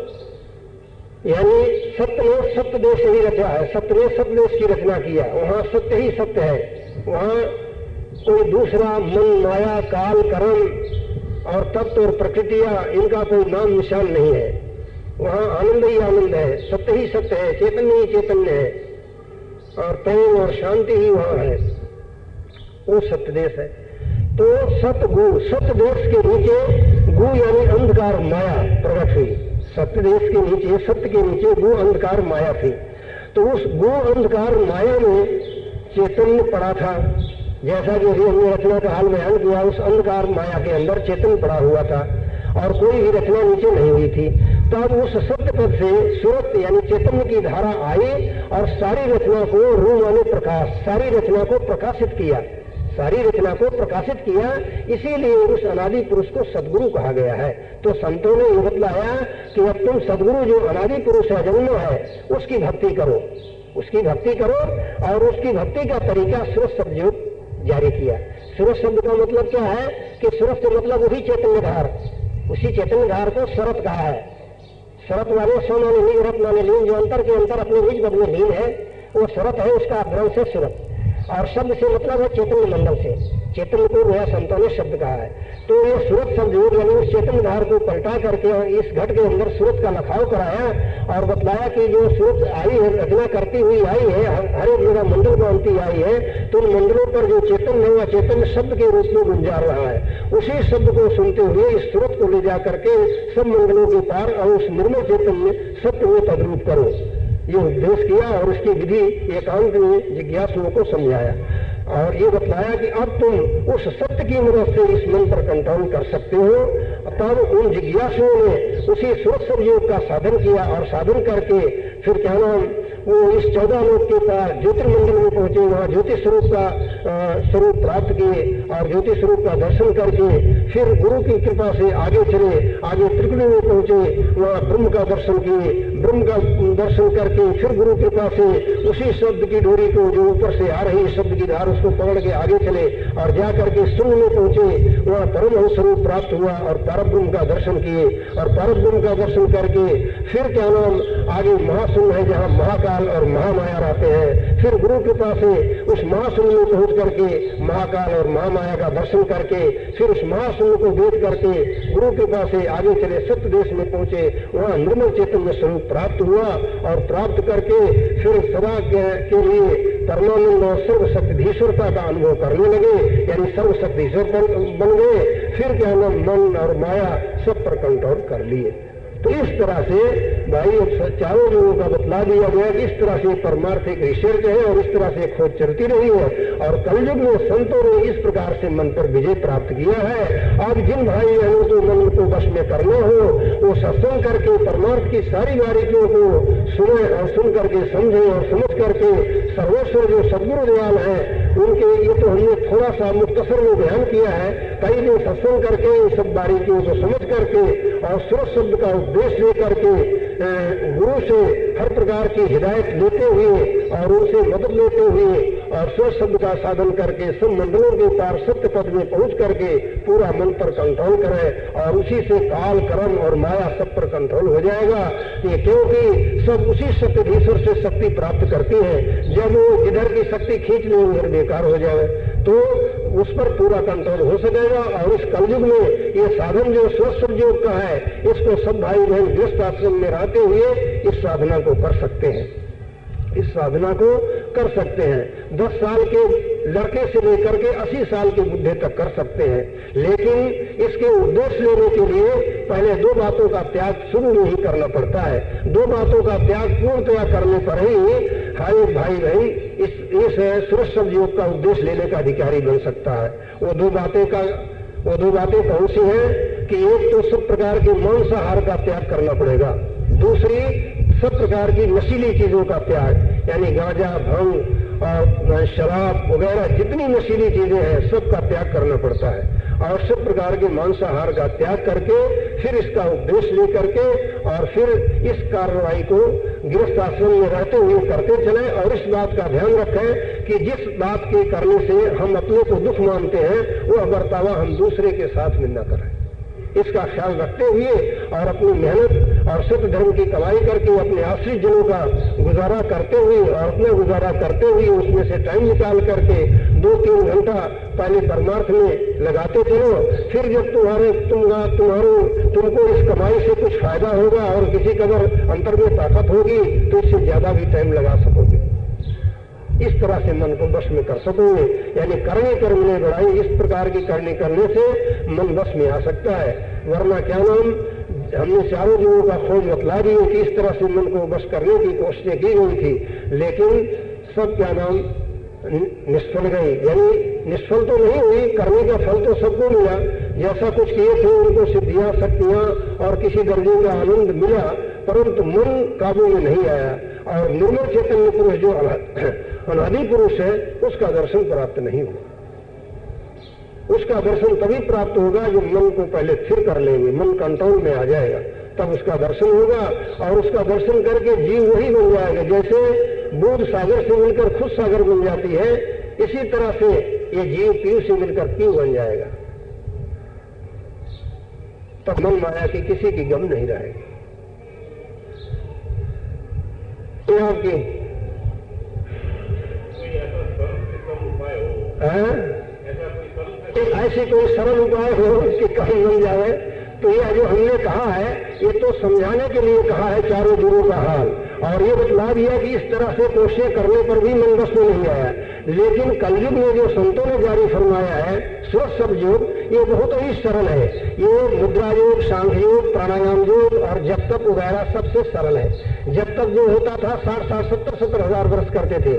यानी सत्य ने सत्य देश ही रचा है, सत्य ने सत्य देश की रचना किया, वहां सत्य ही सत्य है, वहां कोई दूसरा मन माया काल कर्म और तत्व और प्रकृतियां इनका कोई नाम निशान नहीं है। वहां आनंद ही आनंद है, सत्य ही सत्य है, चैतन्य ही चैतन्य है और प्रेम और शांति ही वहां है, वो सत्य देश है। तो सतगु, सत्य देश के नीचे गु यानी अंधकार माया प्रकट हुई। सत्य देश के नीचे, सत्य के नीचे गु अंधकार माया थी। तो उस गु अंधकार माया में चैतन्य पड़ा था, जैसा कि हमने रचना का हाल बयान किया, उस अंधकार माया के अंदर चैतन्य पड़ा हुआ था और कोई भी रचना नीचे नहीं हुई थी। तब उस सत्य पद से सूरत यानी चैतन्य की धारा आई और सारी रचना को रूप माने प्रकाश, सारी रचना को प्रकाशित किया, सारी रचना को प्रकाशित किया। इसीलिए उस अनादि पुरुष को सदगुरु कहा गया है। तो संतों ने यह बतलाया कि अब तुम सदगुरु जो अनादि पुरुष है, जन्म है, उसकी भक्ति करो, उसकी भक्ति करो। और उसकी भक्ति का तरीका सूरज शब्द जारी किया। सूरज शब्द का मतलब क्या है कि सूरज से मतलब वही चैतन्य धार, उसी चैतन्य धार को शरत कहा है। शरत वाले सो माने लीन, रत माने लीन, जो अंतर के अंतर अपने निज पद में लीन है, वो सुरत है, उसका अपभ्रंश है सुरत। और शब्द से मतलब है चैतन्य मंडल से, चैतन्य को वह संतों ने शब्द कहा है। तो ये सूरत शब्द योग यानी उस चैतन्य धार को पलटा करके इस घट के अंदर सूरत का लखाव कराया और बतलाया कि जो सूरत आई है, रचना करती हुई आई है, हर एक मेरा मंडल बनती आई है, तो उन मंडलों पर जो चेतन है वह चेतन शब्द के रूप में गुंजार रहा है। उसी शब्द को सुनते हुए इस सूरत को ले जा करके सब मंडलों के पार और उस निर्मल चेतन में सत्य में तद्रूप करो, ये उपदेश किया और उसकी विधि एकांत में जिज्ञासुओं को समझाया और ये बतलाया कि अब तुम उस सत्य की मदद से इस मन पर कंट्रोल कर सकते हो। तब उन जिज्ञासुओं ने उसी सूरत योग का साधन किया और साधन करके फिर क्या नाम वो इस 14 लोक के पास ज्योतिर्मंडल में पहुंचे, वहां ज्योति स्वरूप का स्वरूप प्राप्त किए और ज्योति स्वरूप का दर्शन करके फिर गुरु की कृपा से आगे चले, आगे त्रिकुटी में पहुंचे, वहां ब्रह्म का दर्शन किए, ब्रह्म का दर्शन करके फिर गुरु कृपा से उसी शब्द की डोरी को जो ऊपर से आ रही शब्द की धार उसको पकड़ के आगे चले और जा करके शून्य में पहुंचे, वहां परम स्वरूप प्राप्त हुआ और परब्रह्म का दर्शन किए और परब्रह्म का दर्शन करके फिर क्या नाम आगे महाशून्य है जहां महाकाल और महामाया रहते हैं। फिर गुरु कृपा से उस महाशून्य में पहुंच करके महाकाल और महामाया का दर्शन करके फिर उस महाशून्य को भेद करके गुरु कृपा से आगे चले सत्य देश में पहुंचे, वहां निर्मल चैतन्य स्वरूप प्राप्त हुआ और प्राप्त करके फिर सदा के लिए परमानंद और सर्वशक्तिधीश्वरता का अनुभव करने लगे, यानी सर्वशक्तिधीश्वर बन गए। फिर क्या नाम मन और माया सब पर कंट्रोल कर लिए। तो इस तरह से भाई चारों लोगों का बतला दिया गया कि इस तरह से परमार्थिक रिसर्च है और इस तरह से खोज चलती रही है और कलयुग में संतों ने इस प्रकार से मन पर विजय प्राप्त किया है। अब जिन भाई बहनों को मन को वश में करना हो वो सत्संग करके परमार्थ की सारी बारीकियों को सुने और सुन करके समझे और समझ करके सर्वेश्वर जो सदगुरु दयाल है उनके, ये तो हमने थोड़ा सा मुख्तसर में बयान किया है, कई दिन सत्संग करके इन सब बारीकियों को समझ करके और सूरत शब्द का उपदेश लेकर के गुरु से हर प्रकार की हिदायत लेते हुए और उनसे मदद लेते हुए और सूरत शब्द का साधन करके सब मंडलों के पार सत्य पद में पहुंच करके पूरा मन पर कंट्रोल करें और उसी से काल कर्म और माया सब पर कंट्रोल हो जाएगा। ये क्योंकि सब उसी शक्तिधीश्वर से शक्ति प्राप्त करती है। जब वो इधर की शक्ति खींच ले उधर बेकार हो जाए तो उस पर पूरा कंट्रोल हो सकेगा। और इस कलयुग में ये साधन जो सूरत योग का है इसको सब भाई बहन गृहस्थ आश्रम में रहते हुए इस साधना को कर सकते हैं, इस साधना को कर सकते हैं। 10 साल के लड़के से लेकर के 80 साल के बुढ़े तक कर सकते हैं, लेकिन इसके उद्देश्य लेने के लिए पहले 2 बातों का त्याग शुरू में ही करना पड़ता है। 2 बातों का त्याग पूर्णतया करने पर ही हर एक भाई बहन इस सूरत योग का उद्देश्य लेने का अधिकारी बन सकता है। वो दो बातें कौन सी हैं कि एक तो सब प्रकार के मांसाहार का त्याग करना पड़ेगा, दूसरी सब प्रकार की नशीली चीजों का त्याग, यानी गांजा, भंग और शराब वगैरह जितनी नशीली चीजें हैं सबका त्याग करना पड़ता है। और सब प्रकार के मांसाहार का त्याग करके फिर इसका उपदेश लेकर के और फिर इस कार्रवाई को गृहस्थ आश्रम में रहते हुए करते चले। और इस बात का ध्यान रखें कि जिस बात के करने से हम अपने को दुख मानते हैं वह बर्तावा हम दूसरे के साथ में न करें, इसका ख्याल रखते हुए और अपनी मेहनत और सत्य धर्म की कमाई करके अपने आश्रित जनों का गुजारा करते हुए और अपना गुजारा करते हुए उसमें से टाइम निकाल करके 2-3 घंटा पहले परमार्थ में लगाते चलो। फिर जब तुमको इस कमाई से कुछ फायदा होगा और किसी कदर अंतर में ताकत होगी तो इससे ज्यादा भी टाइम लगा सकोगे, इस तरह से मन को वश में कर सकोगे। यानी करने कर्म में बढ़ाई इस प्रकार की करने से मन वश में आ सकता है। वरना क्या नाम हमने चारों जीवों का खोज बतला दी है कि इस तरह से मन को वश करने की कोशिशें की गई थी, लेकिन सब क्या नाम निष्फल गई। यानी निष्फल तो नहीं हुई, करने का फल तो सबको मिला, जैसा कुछ किए थे उनको सिद्धियां शक्तियां और किसी दर्जे का आनंद मिला, परंतु मन काबू में नहीं आया। और निर्मल चैतन्य पुरुष जो अनादि पुरुष है उसका दर्शन प्राप्त नहीं हुआ। उसका दर्शन तभी प्राप्त होगा जब मन को पहले स्थिर कर लेंगे, मन कंट्रोल में आ जाएगा, तब उसका दर्शन होगा। और उसका दर्शन करके जीव वही बन जाएगा, जैसे बूंद सागर से मिलकर खुद सागर बन जाती है, इसी तरह से ये जीव पीव से मिलकर पीव बन जाएगा। तब मन माया की किसी की गम नहीं रहेगी। यहाँ की ऐसी कोई सरल उपाय हो कि काम बन जाए। तो यह जो हमने कहा है ये तो समझाने के लिए कहा है चारों जुगों का हाल, और ये बतला दिया कि इस तरह से कोशिश करने पर भी मन बस में नहीं आया। लेकिन कलयुग में जो संतों ने जारी फरमाया है सुरत सब योग, ये बहुत ही सरल है। ये मुद्रा योग, सांख्य योग, प्राणायाम योग और जब तक वगैरह सबसे सरल है। जब तक जो होता था 60-60, 70-70 हजार वर्ष करते थे,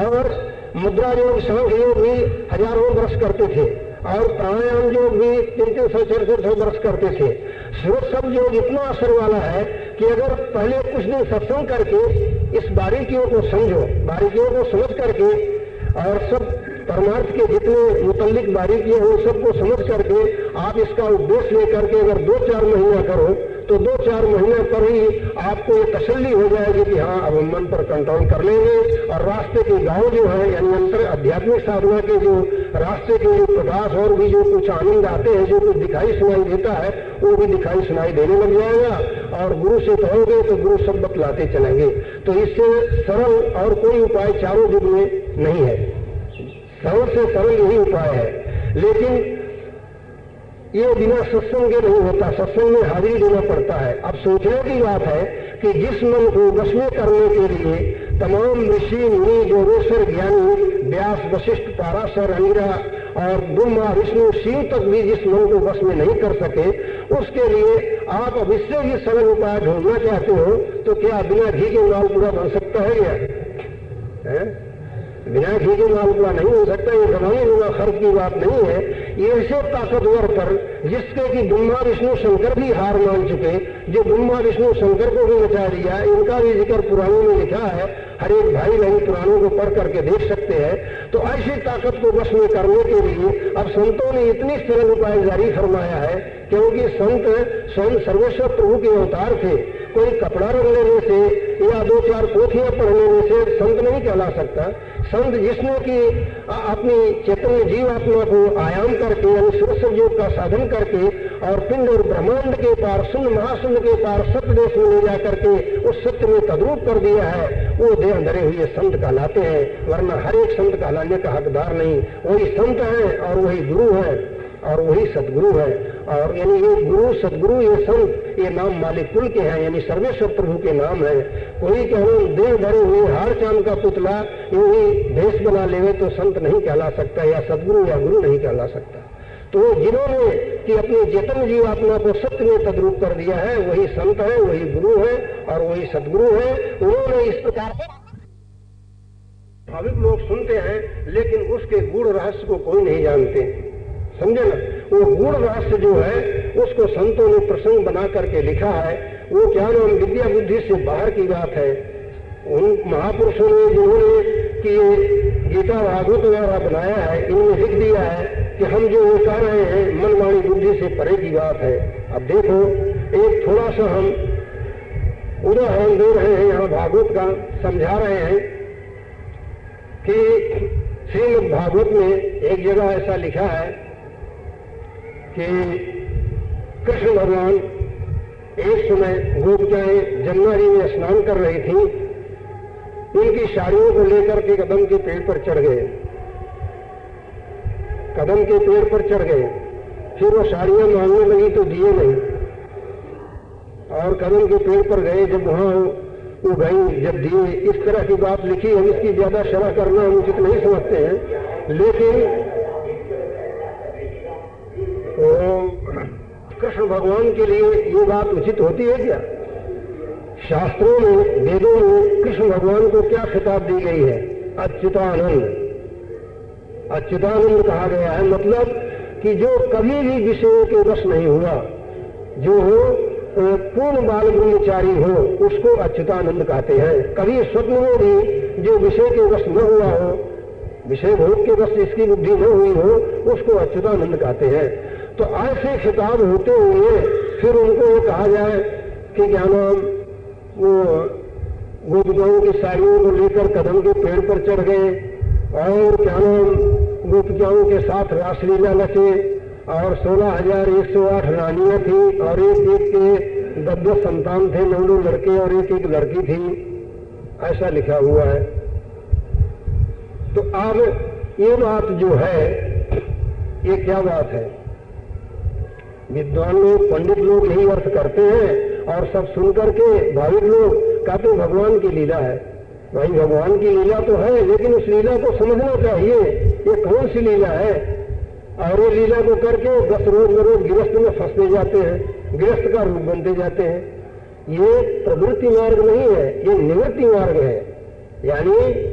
और मुद्रा योग, सांख्य योग भी हजारों वर्ष करते थे, और प्राणायाम योग भी 300-400 वर्ष करते थे। सुरत सब योग इतना असर वाला है कि अगर पहले कुछ दिन सत्संग करके इस बारीकियों को समझो, बारीकियों को समझ करके और सब परमार्थ के जितने मुतल्लिक बारीकियां हो सबको समझ करके आप इसका उद्देश्य लेकर के अगर 2-4 महीना करो तो 2-4 महीने पर ही आपको ये तसल्ली हो जाएगी कि हाँ अब हम मन पर कंट्रोल कर लेंगे। और रास्ते के गांव जो है यानी अंतर आध्यात्मिक साधना के जो रास्ते के जो प्रकाश और भी जो कुछ आनंद आते हैं, जो कुछ दिखाई सुनाई देता है वो भी दिखाई सुनाई देने लग जाएगा। और गुरु से कहोगे तो गुरु सब बतलाते चलेंगे। तो इससे सरल और कोई उपाय चारों युग में नहीं है। सरल से सरल यही उपाय है। लेकिन ये बिना सत्संग के नहीं होता, सत्संग में हाजिरी देना पड़ता है। अब सोचने की बात है कि जिस मन को वश में करने के लिए तमाम ऋषि मुनि योगेश्वर ज्ञानी व्यास वशिष्ठ पाराशर अंगिरा और ब्रह्मा विष्णु शिव तक भी जिस मन को वश में नहीं कर सके, उसके लिए आप अब इससे भी सरल उपाय ढूंढना चाहते हो तो क्या बिना घी के मालपुआ बन सकता है क्या? बिना घी के मालपुआ नहीं हो सकता। ये जमाने बिना खर्च की बात नहीं है। ये ऐसे ताकतवर पर जिसके कि ब्रह्मा विष्णु शंकर भी हार मान चुके, जो ब्रह्मा विष्णु शंकर को भी मचा दिया, इनका भी जिक्र पुराणों में लिखा है। हर एक भाई बहन पुराणों को पढ़ करके देख सकते हैं। तो ऐसी ताकत को वश में करने के लिए अब संतों ने इतनी सरल उपाय जारी फरमाया है, क्योंकि संत स्वयं सर्वेश्वर प्रभु के अवतार थे। कोई कपड़ा रंग लेने से या 2-4 पोथियां पढ़ लेने से संत नहीं कहला सकता। संत जिसने कि अपनी चैतन्य जीव आत्मा को आयाम करके यानी सुरत योग का साधन करके और पिंड और ब्रह्मांड के पार शून्य महाशून्य के पार सत्य देश में ले जा करके उस सत्य में तद्रूप कर दिया है, वो देह धरे हुए संत कहलाते हैं। वरना हर एक संत कहलाने का हकदार नहीं। वही संत है और वही गुरु है और वही सदगुरु है। और यानी ये गुरु सदगुरु ये संत ये नाम मालिक कुल के हैं, यानी सर्वेश्वर प्रभु के नाम है। कोई कहूँ देह धरे हुए हार चांद का पुतला यूं ही भेष बना लेवे तो संत नहीं कहला सकता, या सदगुरु या गुरु नहीं कहला सकता। तो जिन्होंने कि अपनी चेतन जीव आत्मा को सत्य में तद्रूप कर दिया है वही संत है, वही गुरु है और वही सदगुरु है। उन्होंने इस प्रकार से भाविक लोग सुनते हैं लेकिन उसके गूढ़ रहस्य को कोई नहीं जानते, समझे ना। वो गूढ़ रहस्य जो है उसको संतों ने प्रसंग बना करके लिखा है। वो क्या नाम विद्या बुद्धि से बाहर की बात है। उन महापुरुषों ने जिन्होंने कि गीता भागवत द्वारा बनाया है, इनमें लिख दिया है कि हम जो ये कह रहे हैं मन वाणी बुद्धि से परे की बात है। अब देखो एक थोड़ा सा हम उदाहरण दे रहे हैं, यहाँ भागवत का समझा रहे हैं कि श्रीमद् भागवत में एक जगह ऐसा लिखा है कि कृष्ण भगवान एक समय गोपिकाएं जमुना जी में स्नान कर रही थी, उनकी साड़ियों को लेकर के कदम के पेड़ पर चढ़ गए, कदम के पेड़ पर चढ़ गए। फिर वो साड़ियां मांगने लगी तो दिए नहीं, और कदम के पेड़ पर गए। जब वहां वो गई जब दिए, इस तरह की बात लिखी। हम इसकी ज्यादा शरह करना हम उचित नहीं समझते हैं, लेकिन कृष्ण भगवान के लिए ये बात उचित होती है क्या? शास्त्रों में वेदों में कृष्ण भगवान को क्या खिताब दी गई है? अच्युतानंद, अच्युतानंद कहा गया है। मतलब कि जो कभी भी विषयों के वश नहीं हुआ, जो पूर्ण बाल ब्रह्मचारी हो, उसको अच्युतानंद कहते हैं। कभी स्वप्न में भी जो विषय के वश न हुआ हो, विषय भोग के वश जिसकी बुद्धि न हुई हो, उसको अच्युतानंद कहते हैं। तो ऐसे खिताब होते हुए फिर उनको ये कहा जाए कि क्या नाम वो गोपिकाओं की साड़ियों को लेकर कदम के पेड़ पर चढ़ गए, और क्या नाम गोपिकाओं के साथ रासलीला रचे, और 16,108 रानियां थी, और एक एक के 10 संतान थे, 9 लड़के और एक एक लड़की थी, ऐसा लिखा हुआ है। तो अब ये बात जो है ये क्या बात है? विद्वान लोग, पंडित लोग यही अर्थ करते हैं और सब सुनकर के भाविक लोग कहते हैं भगवान की लीला है। भाई भगवान की लीला तो है, लेकिन उस लीला को समझना चाहिए ये कौन सी लीला है। और ये लीला को करके बस रोज बरोज गृहस्थ में फंसते जाते हैं, गृहस्थ का रूप बनते जाते हैं। ये प्रवृत्ति मार्ग नहीं है, ये निवृत्ति मार्ग है। यानी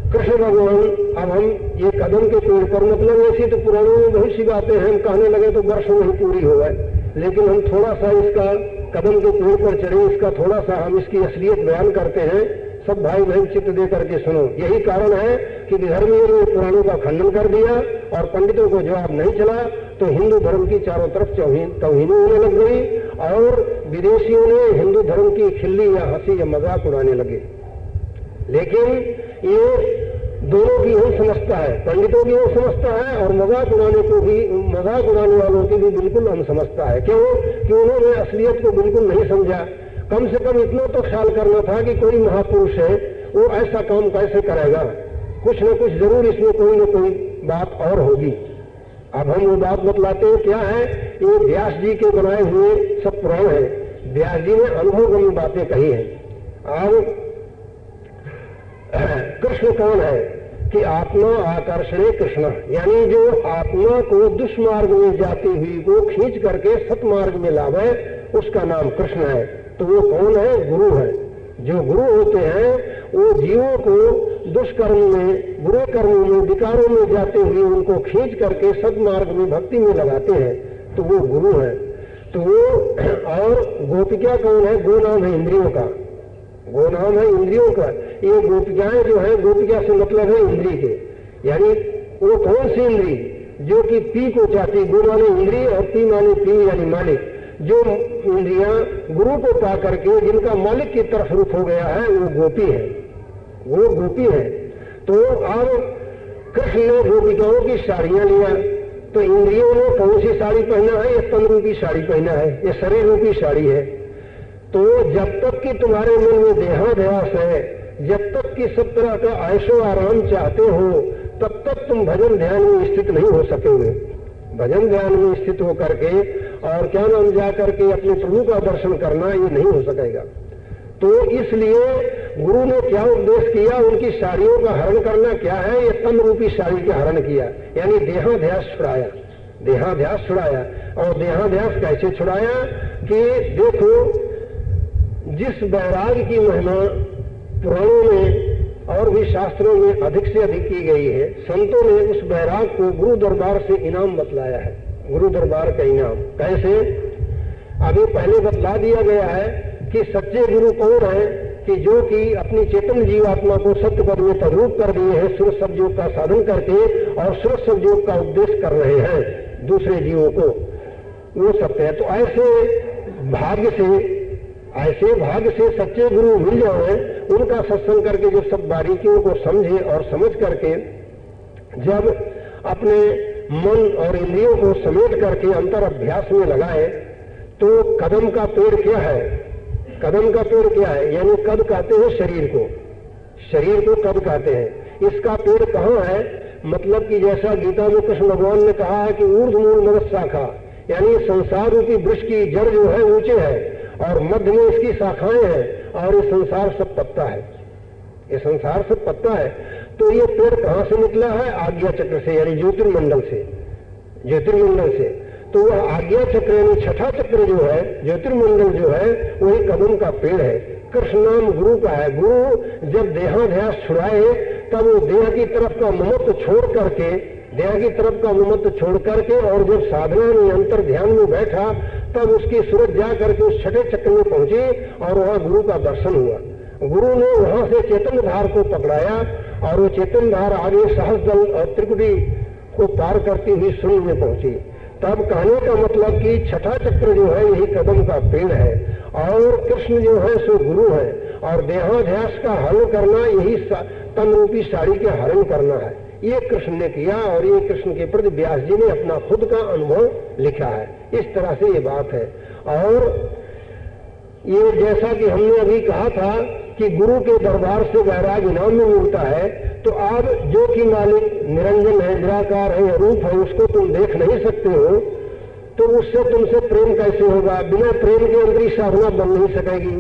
कृष्ण भगवान, अब हम ये कदम के पेड़ पर, मतलब ऐसी तो पुराणों में बहुत सी बातें हैं, हम कहने लगे तो वर्षों में ही पूरी हो गए, लेकिन हम थोड़ा सा इसका कदम के पेड़ पर चढ़े, इसका थोड़ा सा हम इसकी असलियत बयान करते हैं। सब भाई बहन चित्त दे करके सुनो। यही कारण है कि विधर्मियों ने पुराणों का खंडन कर दिया और पंडितों को जवाब नहीं चला, तो हिंदू धर्म की चारों तरफ तौहीनी होने लग गई और विदेशियों ने हिंदू धर्म की खिल्ली या हंसी या मजाक उड़ाने लगे। लेकिन ये दोनों की यही समझता है, पंडितों की यही समझता है और मजाक उड़ाने वालों की भी बिल्कुल अनसमझता है। क्यों? कि उन्होंने असलियत को बिल्कुल नहीं समझा। कम से कम इतना तो ख्याल करना था कि कोई महापुरुष है, वो ऐसा काम कैसे करेगा, कुछ न कुछ जरूर इसमें कोई न कोई बात और होगी। अब हम वो बात बतलाते हैं क्या है। ये व्यास जी के बनाए हुए सब पुराण है। व्यास जी ने अनुभवगम्य बातें कही हैं। अब कृष्ण कौन है कि आत्मा आकर्षणे कृष्ण, यानी जो आत्मा को दुष्मार्ग में जाती हुई को खींच करके सतमार्ग में लावे, उसका नाम कृष्ण है। तो वो कौन है? गुरु है। जो गुरु होते हैं वो जीवों को दुष्कर्म में, बुरे कर्मों में, विकारों में जाते हुए उनको खींच करके सदमार्ग में, भक्ति में लगाते हैं, तो वो गुरु है। तो वो, और गोपिका कौन है? गो नाम है इंद्रियों का, गो नाम है इंद्रियों का। ये गोपिकाएं जो है, गोपिका से मतलब है इंद्री के, यानी वो कौन सी इंद्री? जो कि पी को चाहती, गो माने इंद्री और पी माने पी यानी मालिक। जो इंद्रियां गुरु को पा करके जिनका मालिक की तरफ रुख हो गया है, वो गोपी है, वो गोपी है। तो अब कृष्ण ने गोपिकाओं की साड़ियां लिया, तो इंद्रियों ने कौन सी साड़ी पहना है? ये तन रूपी साड़ी पहना है, ये शरीर रूपी साड़ी है। तो जब तक कि तुम्हारे मन में देहाध्यास है, जब तक कि सब तरह का ऐशो आराम चाहते हो, तब तक तुम भजन ध्यान में स्थित नहीं हो सकोगे। भजन ध्यान में स्थित होकर के और क्या नाम जा करके अपने प्रभु का दर्शन करना, ये नहीं हो सकेगा। तो इसलिए गुरु ने क्या उपदेश किया? उनकी साड़ियों का हरण करना क्या है? ये तन रूपी साड़ी का हरण किया, यानी देहाध्यास छुड़ाया, देहाध्यास छुड़ाया। और देहाध्यास कैसे छुड़ाया? कि देखो, जिस वैराग की महिमा पुराणों में और भी शास्त्रों में अधिक से अधिक की गई है, संतों ने उस वैराग को गुरु दरबार से इनाम बतलाया है। गुरु दरबार का इनाम कैसे? अभी पहले बतला दिया गया है कि सच्चे गुरु कौन है? कि जो कि अपनी चेतन जीवात्मा को सत्य पद में तद्रूप कर दिए हैं, सुरत सब योग का साधन करके और सुरत सब योग का उपदेश कर रहे हैं दूसरे जीवों को, वो सत्य है। तो ऐसे भाग्य से सच्चे गुरु मिल जाए, उनका सत्संग करके जो सब बारीकियों को समझे और समझ करके जब अपने मन और इंद्रियों को समेट करके अंतर अभ्यास में लगाए, तो कदम का पेड़ क्या है? कदम का पेड़ क्या है? यानी कद कहते हैं शरीर को, शरीर को कद कहते हैं। इसका पेड़ कहाँ है? मतलब कि जैसा गीता में कृष्ण भगवान ने कहा है कि ऊर्ध्वमूल मदद शाखा, यानी संसार रूपी वृक्ष की जड़ जो है ऊंचे है और मध्य में इसकी शाखाएं हैं और ये संसार सब पत्ता है, ये संसार सब पत्ता है। तो ये पेड़ कहां से निकला है? आज्ञा चक्र से, यानी ज्योतिर्मंडल से, ज्योतिर्मंडल से। तो वह आज्ञा चक्र यानी छठा चक्र जो है, ज्योतिर्मंडल जो है, वही कदम का पेड़ है। कृष्ण नाम गुरु का है। गुरु जब देहाध्यास छुड़ाए, तब वो देह की तरफ का ममत्व छोड़ करके, देह की तरफ का ममत्व छोड़ करके और जब साधना में अंतर ध्यान में बैठा, तब उसकी सूरत जा करके उस छठे चक्र में पहुंची और वहां गुरु का दर्शन हुआ। गुरु ने वहां से चेतन धार को पकड़ाया और वो चेतन धार आगे सहस्रदल और त्रिकुटी को पार करती हुई शून्य में पहुंची। तब कहने का मतलब कि छठा चक्र जो है यही कदम का पेड़ है और कृष्ण जो है सो गुरु है और देहाध्यास का हरण करना यही तन रूपी साड़ी के हरण करना है। ये कृष्ण ने किया और ये कृष्ण के प्रति व्यास जी ने अपना खुद का अनुभव लिखा है। इस तरह से ये बात है। और ये जैसा कि हमने अभी कहा था कि गुरु के दरबार से वैराग इनाम में मिलता है, तो अब जो कि मालिक निरंजन है, निराकार है, अरूप है, उसको तुम देख नहीं सकते हो, तो उससे तुमसे प्रेम कैसे होगा? बिना प्रेम के अंदर साधना बन नहीं सकेगी।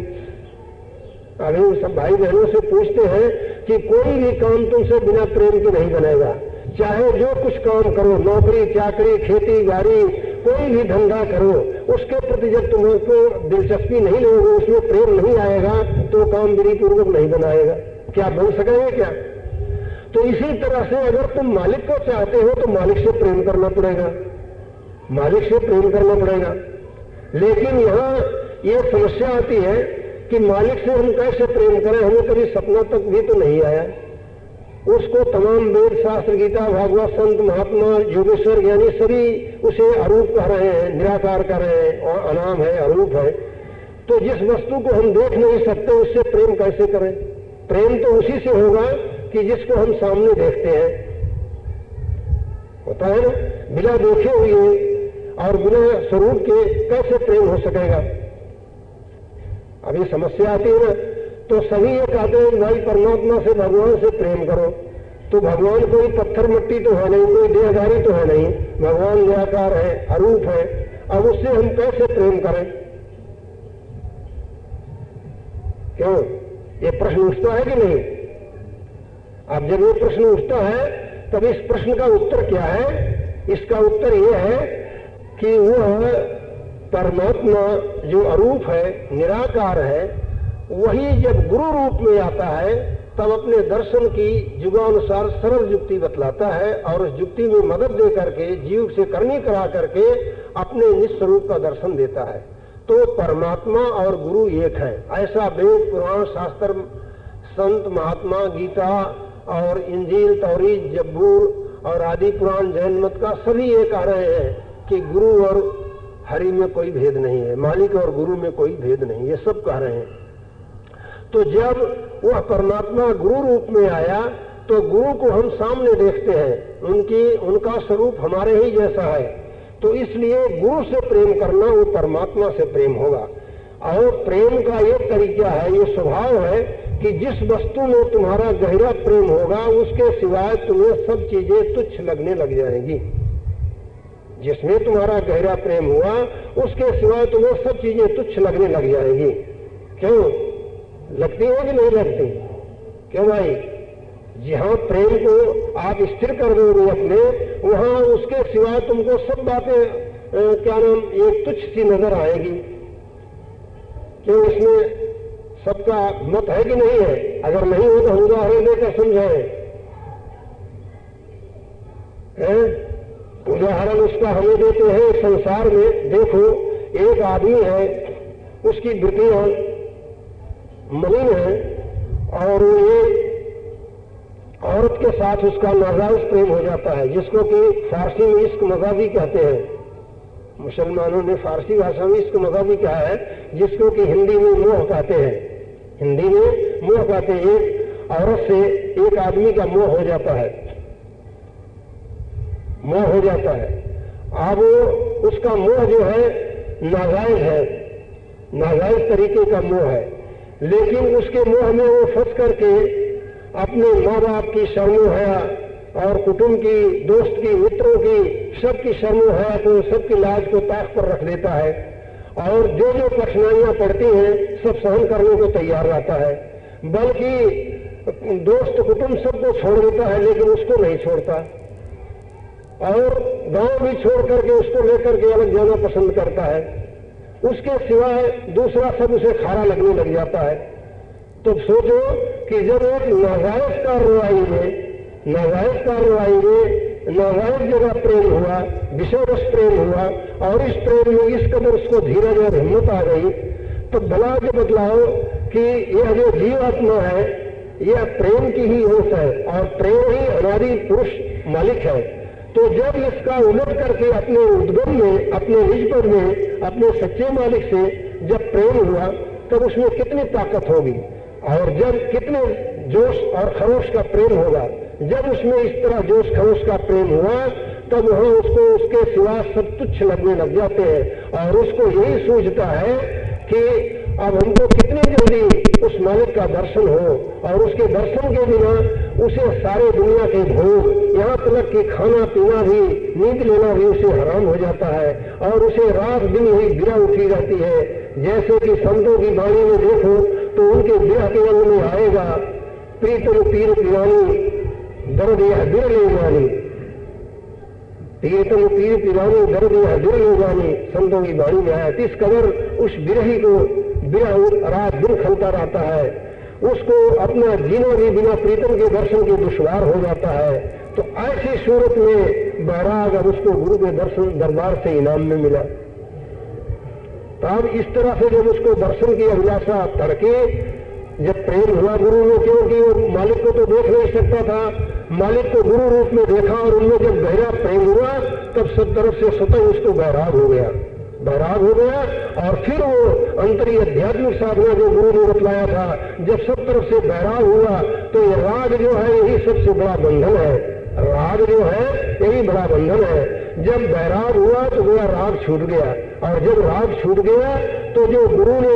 अभी सब भाई बहनों से पूछते हैं कि कोई भी काम तुमसे बिना प्रेम के नहीं बनेगा। चाहे जो कुछ काम करो, नौकरी चाकरी, खेती बाड़ी, कोई भी धंधा करो, उसके प्रति जब तुमको दिलचस्पी नहीं लोगे, उसमें प्रेम नहीं आएगा, तो काम विधि पूर्वक नहीं बनाएगा। क्या बन सकेगा क्या? तो इसी तरह से अगर तुम मालिक को चाहते हो तो मालिक से प्रेम करना पड़ेगा, मालिक से प्रेम करना पड़ेगा। लेकिन यहाँ ये समस्या आती है कि मालिक से हम कैसे प्रेम करें? हमें कभी सपना तक भी तो नहीं आया। उसको तमाम वेद शास्त्र, गीता, भागवत, संत, महात्मा, योगेश्वर ज्ञानी सभी उसे अरूप कह रहे हैं, निराकार कह रहे हैं, और अनाम है, अरूप है। तो जिस वस्तु को हम देख नहीं सकते उससे प्रेम कैसे करें? प्रेम तो उसी से होगा कि जिसको हम सामने देखते हैं। होता है ना, बिना देखे हुए और बिना स्वरूप के कैसे प्रेम हो सकेगा? अभी समस्या आती है ना, तो सभी ये कहते हैं भाई परमात्मा से, भगवान से प्रेम करो। तो भगवान कोई पत्थर मिट्टी तो है नहीं, कोई देहधारी तो है नहीं, भगवान निराकार है, अरूप है। अब उससे हम कैसे प्रेम करें? क्यों? ये प्रश्न उठता है कि नहीं? अब जब ये प्रश्न उठता है तब इस प्रश्न का उत्तर क्या है? इसका उत्तर यह है कि वह परमात्मा जो अरूप है, निराकार है, वही जब गुरु रूप में आता है तब अपने दर्शन की युगानुसार सरल युक्ति बतलाता है और उस युक्ति में मदद दे करके, जीव से करनी करा करके अपने निस्वरूप का दर्शन देता है। तो परमात्मा और गुरु एक है, ऐसा वेद, पुराण, शास्त्र, संत, महात्मा, गीता और इंजील, तौरीत, जब्बूर और आदि पुराण, जैन मत का सभी ये कह रहे हैं कि गुरु और हरि में कोई भेद नहीं है, मालिक और गुरु में कोई भेद नहीं, ये सब कह रहे हैं। तो जब वह परमात्मा गुरु रूप में आया तो गुरु को हम सामने देखते हैं, उनका स्वरूप हमारे ही जैसा है। तो इसलिए गुरु से प्रेम करना वो परमात्मा से प्रेम होगा। और प्रेम का एक तरीका है, ये स्वभाव है कि जिस वस्तु में तुम्हारा गहरा प्रेम होगा उसके सिवाय तुम्हें सब चीजें तुच्छ लगने लग जाएंगी। जिसमें तुम्हारा गहरा प्रेम हुआ उसके सिवाय तुम्हें सब चीजें तुच्छ लगने लग जाएगी। क्यों लगती है कि नहीं लगती? क्यों भाई? जहां प्रेम को आप स्थिर कर दोगे अपने, वहां उसके सिवाय तुमको सब बातें क्या नाम एक तुच्छ सी नजर आएगी। क्यों? इसमें सबका मत है कि नहीं है? अगर नहीं हो तो उदाहरण देकर समझाएं। उदाहरण उसका हमें देते हैं संसार में। देखो, एक आदमी है, उसकी वृत्तियां मलिन है और ये औरत के साथ उसका नाजायज प्रेम हो जाता है, जिसको कि फारसी में इश्क मजाजी कहते हैं। मुसलमानों ने फारसी भाषा में इश्क मजाजी कहा है, जिसको कि हिंदी में मोह कहते हैं। हिंदी में मोह कहते हैं। एक औरत से एक आदमी का मोह हो जाता है, मोह हो जाता है। अब उसका मोह जो है नाजायज है, नाजायज तरीके का मोह है, लेकिन उसके मोह में वो फंस करके अपने माँ बाप की शर्मो है और कुटुंब की, दोस्त की, मित्रों की, सबकी शर्मो है, तो सबकी लाज को ताक पर रख देता है और जो जो कठिनाइयां पड़ती हैं सब सहन करने को तैयार रहता है। बल्कि दोस्त कुटुंब सबको छोड़ देता है लेकिन उसको नहीं छोड़ता, और गांव भी छोड़ करके उसको लेकर के अलग जाना पसंद करता है। उसके सिवाय दूसरा सब उसे खारा लगने लग जाता है। तो सोचो कि जब एक नाजायज कार्रवाई में, नाजायज जगह प्रेम हुआ, विषयवश प्रेम हुआ और इस प्रेम में इस कदर उसको धीरज और हिम्मत आ गई, तो भला के बतलाओ कि यह जो जीवात्मा है यह प्रेम की ही होश है और प्रेम ही अनादि पुरुष मालिक है। तो जब इसका उलट करके अपने उद्गम में, अपने निजपद में, अपने सच्चे मालिक से जब प्रेम हुआ तब उसमें कितनी ताकत होगी और जब कितने जोश और खरोश का प्रेम होगा। जब उसमें इस तरह जोश खरोश का प्रेम हुआ तब वहां उसको उसके सिवा सब तुच्छ लगने लग जाते हैं और उसको यही सूझता है कि अब हमको कितनी जल्दी उस मालिक का दर्शन हो और उसके दर्शन के बिना उसे सारे दुनिया के भोग, यहाँ तक कि खाना पीना भी, नींद लेना भी उसे हराम हो जाता है और उसे रात दिन ही गिरा उठी रहती है। जैसे कि संतों की वाणी में देखो तो उनके विरह के अंग में आएगा, प्रीतम पीर पिरानी दर्द यह दिल ले जानी, प्रीतम पीर पिरानी दर्द यह दिल ले जानी, संतों की वाणी में आया। इस कदर उस विरही को विरह रात दिन खलता रहता है, उसको अपना जीना भी बिना प्रीतम के दर्शन के दुश्वार हो जाता है। तो ऐसी सूरत में बैराग अब उसको गुरु के दर्शन दरबार से इनाम में मिला। तब इस तरह से जब उसको दर्शन की अभिलाषा तड़के जब प्रेम हुआ गुरु में, क्योंकि वो मालिक को तो देख नहीं सकता था, मालिक को गुरु रूप में देखा और उनमें जब गहरा प्रेम हुआ तब सब तरफ से स्वतः उसको बैराग हो गया, बैराग हो गया। और फिर वो अंतरीय आध्यात्मिक साधना जो गुरु ने बतलाया था, जब सब तरफ से बैराग हुआ तो ये राग जो है यही सबसे बड़ा बंधन है, राग जो है यही बड़ा बंधन है। जब बैराग हुआ तो गया राग छूट गया, और जब राग छूट गया तो जो गुरु ने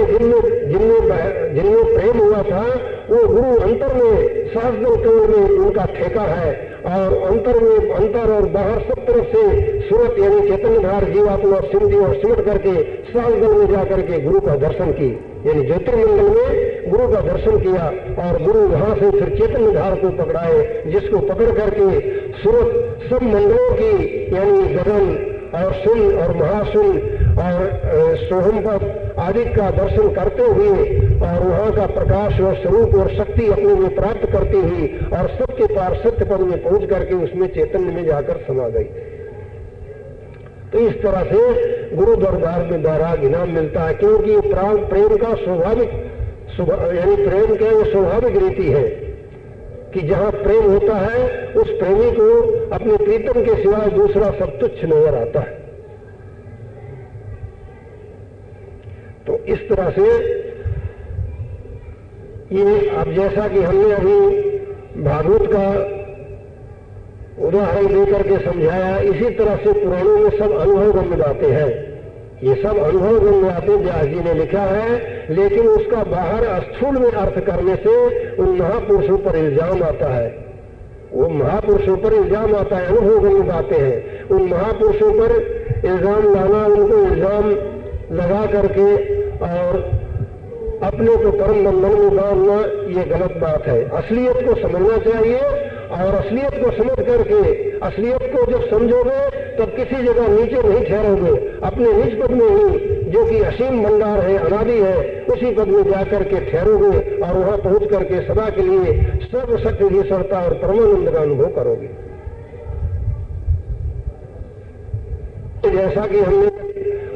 जिनमें प्रेम हुआ था वो गुरु अंतर में सहस्त्र कमल में उनका ठेका है, और अंतर और बाहर सब तरफ से सूरत यानी चैतन्य धार जीवात्मा सिमटी और सिमट करके सहस्त्र में जाकर के गुरु का दर्शन की, यानी ज्योतिर्मंडल में गुरु का दर्शन किया। और गुरु वहां से फिर चैतन्य धार को पकड़ाए, जिसको पकड़ करके सूरत सब मंडलों की यानी गगन और सुन और महासुन और सोहम पद आदि का दर्शन करते हुए और वहां का प्रकाश और स्वरूप और शक्ति अपने में प्राप्त करती हुई और सबके पार सत्य पद में पहुंच करके उसमें चैतन्य में जाकर समा गई। तो इस तरह से गुरु दरबार में बैराग इनाम मिलता है, क्योंकि प्रेम का स्वाभाविक यानी प्रेम का ये स्वाभाविक रीति है कि जहां प्रेम होता है उस प्रेमी को अपने प्रीतम के सिवाय दूसरा सब तुच्छ नजर आता है। तो इस तरह से ये अब जैसा कि हमने अभी भागवत का उदाहरण देकर के समझाया, इसी तरह से पुराणों में सब अनुभव गम्य बातें हैं, ये सब अनुभव गम्य बातें व्यास जी ने लिखा है, लेकिन उसका बाहर स्थूल में अर्थ करने से उन महापुरुषों पर इल्जाम आता है, वो महापुरुषों पर इल्जाम आता है, अनुभव गम्य बातें हैं। उन महापुरुषों पर इल्जाम लाना, उनको इल्जाम लगा करके और अपने को परम बंधन में बांधना ये गलत बात है। असलियत को समझना चाहिए, और असलियत को समझ करके असलियत को जब समझोगे तब किसी जगह नीचे नहीं ठहरोगे, अपने निज पद में ही जो कि असीम भंडार है, अनादि है, उसी पद में जाकर के ठहरोगे और वहां पहुंच करके सदा के लिए सर्वशक्ति ईश्वरता और परमानंद का अनुभव करोगे। जैसा कि हमने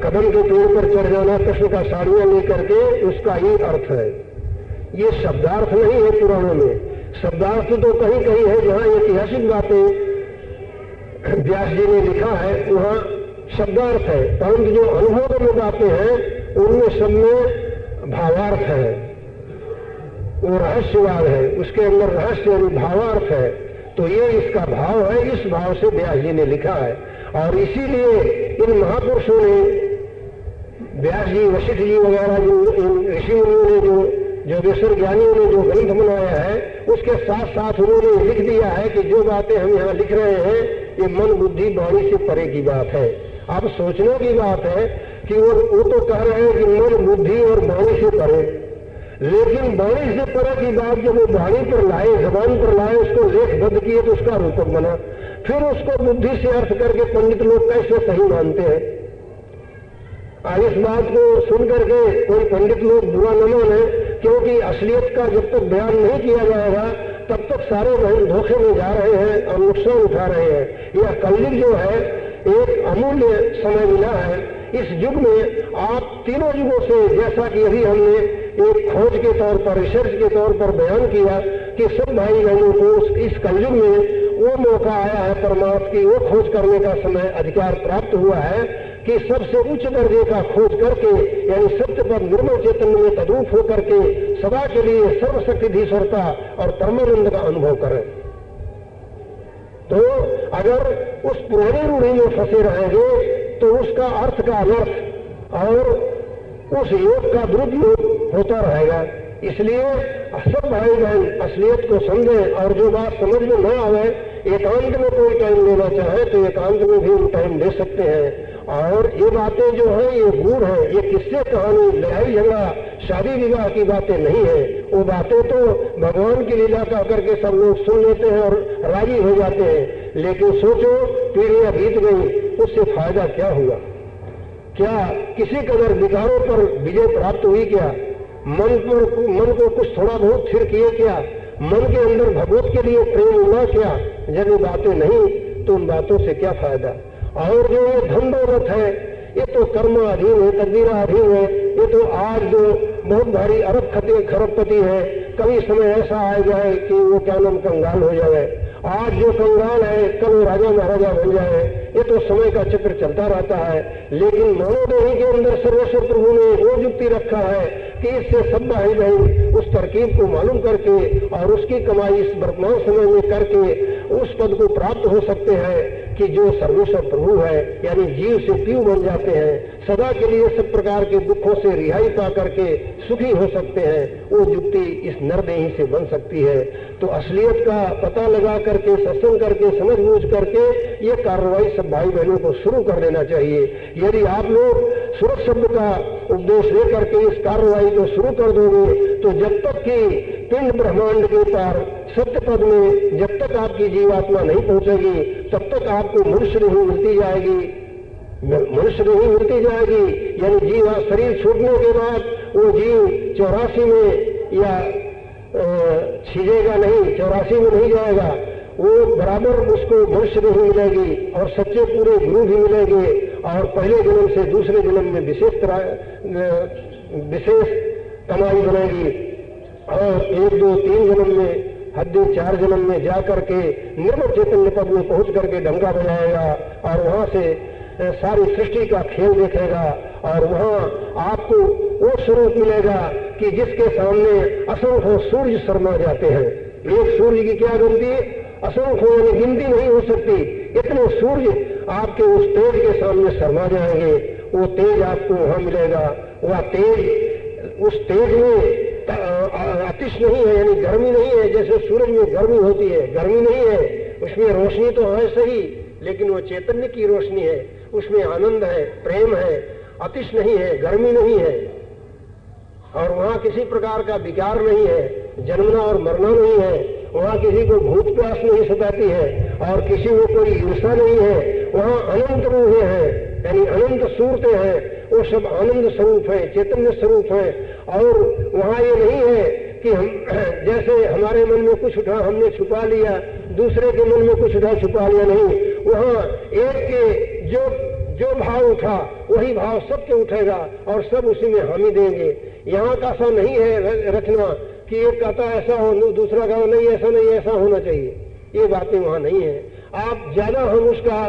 कदम के पेड़ पर चढ़ जाना, कृष्ण का साड़ियां लेकर के, उसका ही अर्थ है, ये शब्दार्थ नहीं है पुराणों में। शब्दार्थ तो कहीं कहीं है जहां ऐतिहासिक बातें व्यास जी ने लिखा है वहां शब्दार्थ है, परंतु जो अनुभव में बातें हैं उनमें सब में भावार्थ है, वो रहस्यवाद है, उसके अंदर रहस्य यानी भावार्थ है। तो ये इसका भाव है, इस भाव से व्यास जी ने लिखा है। और इसीलिए इन महापुरुषों ने, व्यास जी, वशिष्ठ जी वगैरह, इन ऋषि मुनियों ने जो वेश्वर ज्ञानियों ने जो ग्रंथ बनाया है, उसके साथ साथ उन्होंने लिख दिया है कि जो बातें हम यहाँ लिख रहे हैं ये मन बुद्धि वाणी से परे की बात है। अब सोचने की बात है कि वो तो कह रहे हैं कि मन बुद्धि और वाणी से परे, लेकिन वाणी से परे की बात जब वो वाणी पर लाए, जबान पर लाए, उसको लेखबद्ध किए तो उसका रूपक बना, फिर उसको बुद्धि से अर्थ करके पंडित लोग कैसे सही मानते हैं। इस बात को सुन करके कोई पंडित लोग बुरा न माने, क्योंकि असलियत का जब तक बयान नहीं किया जाएगा तब तक सारे बहन धोखे में जा रहे हैं और नुकसान उठा रहे हैं। यह कलयुग जो है एक अमूल्य समय मिला है। इस युग में आप तीनों युगों से, जैसा कि अभी हमने एक खोज के तौर पर, रिसर्च के तौर पर बयान किया कि सब भाई बहनों को इस कलयुग में वो मौका आया है परमार्थ की, वो खोज करने का समय अधिकार प्राप्त हुआ है कि सबसे उच्च दर्जे का खोज करके यानी सत्य पर निर्मल चैतन्य में तद्रूप होकर के सदा के लिए सर्वशक्तिधीश्वरता और परमानंद का अनुभव करें। तो अगर उस पुरानी रूढ़ी में फंसे रहेंगे तो उसका अर्थ का अनर्थ और उस योग का दुरुपयोग होता रहेगा। इसलिए सब भाई बहन असलियत को समझें और जो बात समझ में न आवे, एकांत में कोई टाइम लेना चाहे तो एकांत में भी हम टाइम दे सकते हैं। और ये बातें जो है ये गूढ़ है, ये किस्से कहानी लड़ाई झगड़ा शादी विवाह की बातें नहीं है। वो बातें तो भगवान की लीला का करके सब लोग सुन लेते हैं और राजी हो जाते हैं, लेकिन सोचो पीढ़ियां बीत गई, उससे फायदा क्या हुआ? क्या किसी कदर विकारों पर विजय प्राप्त हुई? क्या मन को कुछ थोड़ा बहुत स्थिर किए? क्या मन के अंदर भगवत के लिए प्रेम हुआ? क्या जब ये बातें नहीं तो उन बातों से क्या फायदा? और जो ये धन दौलत है ये तो कर्माधीन है, तकदीराधीन है। ये तो आज जो बहुत भारी खरबपति है, कभी समय ऐसा आ जाए कि वो क्या नाम कंगाल हो जाए। आज जो कंगाल है कल वो राजा महाराजा बन जाए। ये तो समय का चक्र चलता रहता है। लेकिन मानवदेही के अंदर सर्वेश्वर प्रभु ने वो युक्ति रखा है कि इससे सब भाई बहन उस तरकीब को मालूम करके और उसकी कमाई इस वर्तमान समय में करके उस पद को प्राप्त हो सकते हैं कि जो सर्वेश्वर प्रभु है, यानी जीव से पीव बन जाते हैं, सदा के लिए सब प्रकार के दुखों से रिहाई पा करके सुखी हो सकते हैं। वो युक्ति इस नरदेही से बन सकती है। तो असलियत का पता लगा करके सत्संग करके समझ बूझ करके ये कार्रवाई सब भाई बहनों को शुरू कर देना चाहिए। यदि आप लोग सूरज शब्द का उपदेश लेकर के इस कार्रवाई को शुरू कर दोगे तो जब तक कि पिंड ब्रह्मांड के पार सत्य पद में जब तक आपकी जीवात्मा नहीं पहुंचेगी तब तक आपको मनुष्य नहीं मिलती जाएगी, मनुष्य नहीं मिलती जाएगी। यानी जीव शरीर छूटने के बाद वो जीव 84 में या छिजेगा नहीं, 84 में नहीं जाएगा, वो बराबर उसको मनुष्य नहीं मिलेगी और सच्चे पूरे गुरु भी मिलेंगे और पहले जन्म से दूसरे जन्म में विशेष कमाई बनेगी और 1, 2, 3 जन्म में हद्दे 4 जन्म में जाकर के निर्मल चैतन्य पद में पहुंच करके डंका बजाएगा और वहां से सारी सृष्टि का खेल देखेगा और वहां आपको वो स्वरूप मिलेगा कि जिसके सामने असंख्य सूर्य शर्मा जाते हैं। एक सूर्य की क्या गिनती, असंख्य यानी गिनती नहीं हो सकती, इतने सूर्य आपके उस तेज के सामने शर्मा जाएंगे। वो तेज आपको वहां मिलेगा। वह तेज, उस तेज में अतिश नहीं है, यानी गर्मी नहीं है। जैसे सूरज में गर्मी होती है, गर्मी नहीं है, उसमें रोशनी तो है सही, लेकिन वो चैतन्य की रोशनी है, उसमें आनंद है, प्रेम है, अतिश नहीं है, गर्मी नहीं है और वहां किसी प्रकार का विकार नहीं है, जन्मना और मरना नहीं है, वहां किसी को भूत प्यास नहीं सताती है और किसी को कोई हिंसा नहीं है। वहां अनंत रूह है, यानी अनंत सूरतें हैं, वो सब आनंद स्वरूप है, चैतन्य स्वरूप है। और वहां ये नहीं है कि हम जैसे हमारे मन में कुछ उठा हमने छुपा लिया, दूसरे के मन में कुछ उठा छुपा लिया, नहीं। वहां एक के जो भाव उठा वही भाव सबके उठेगा और सब उसी में हामी देंगे। यहाँ का ऐसा नहीं है रचना कि एक कहता ऐसा हो, दूसरा कहा नहीं ऐसा नहीं, ऐसा होना चाहिए, ये बातें वहां नहीं है। आप ज्यादा हम उसका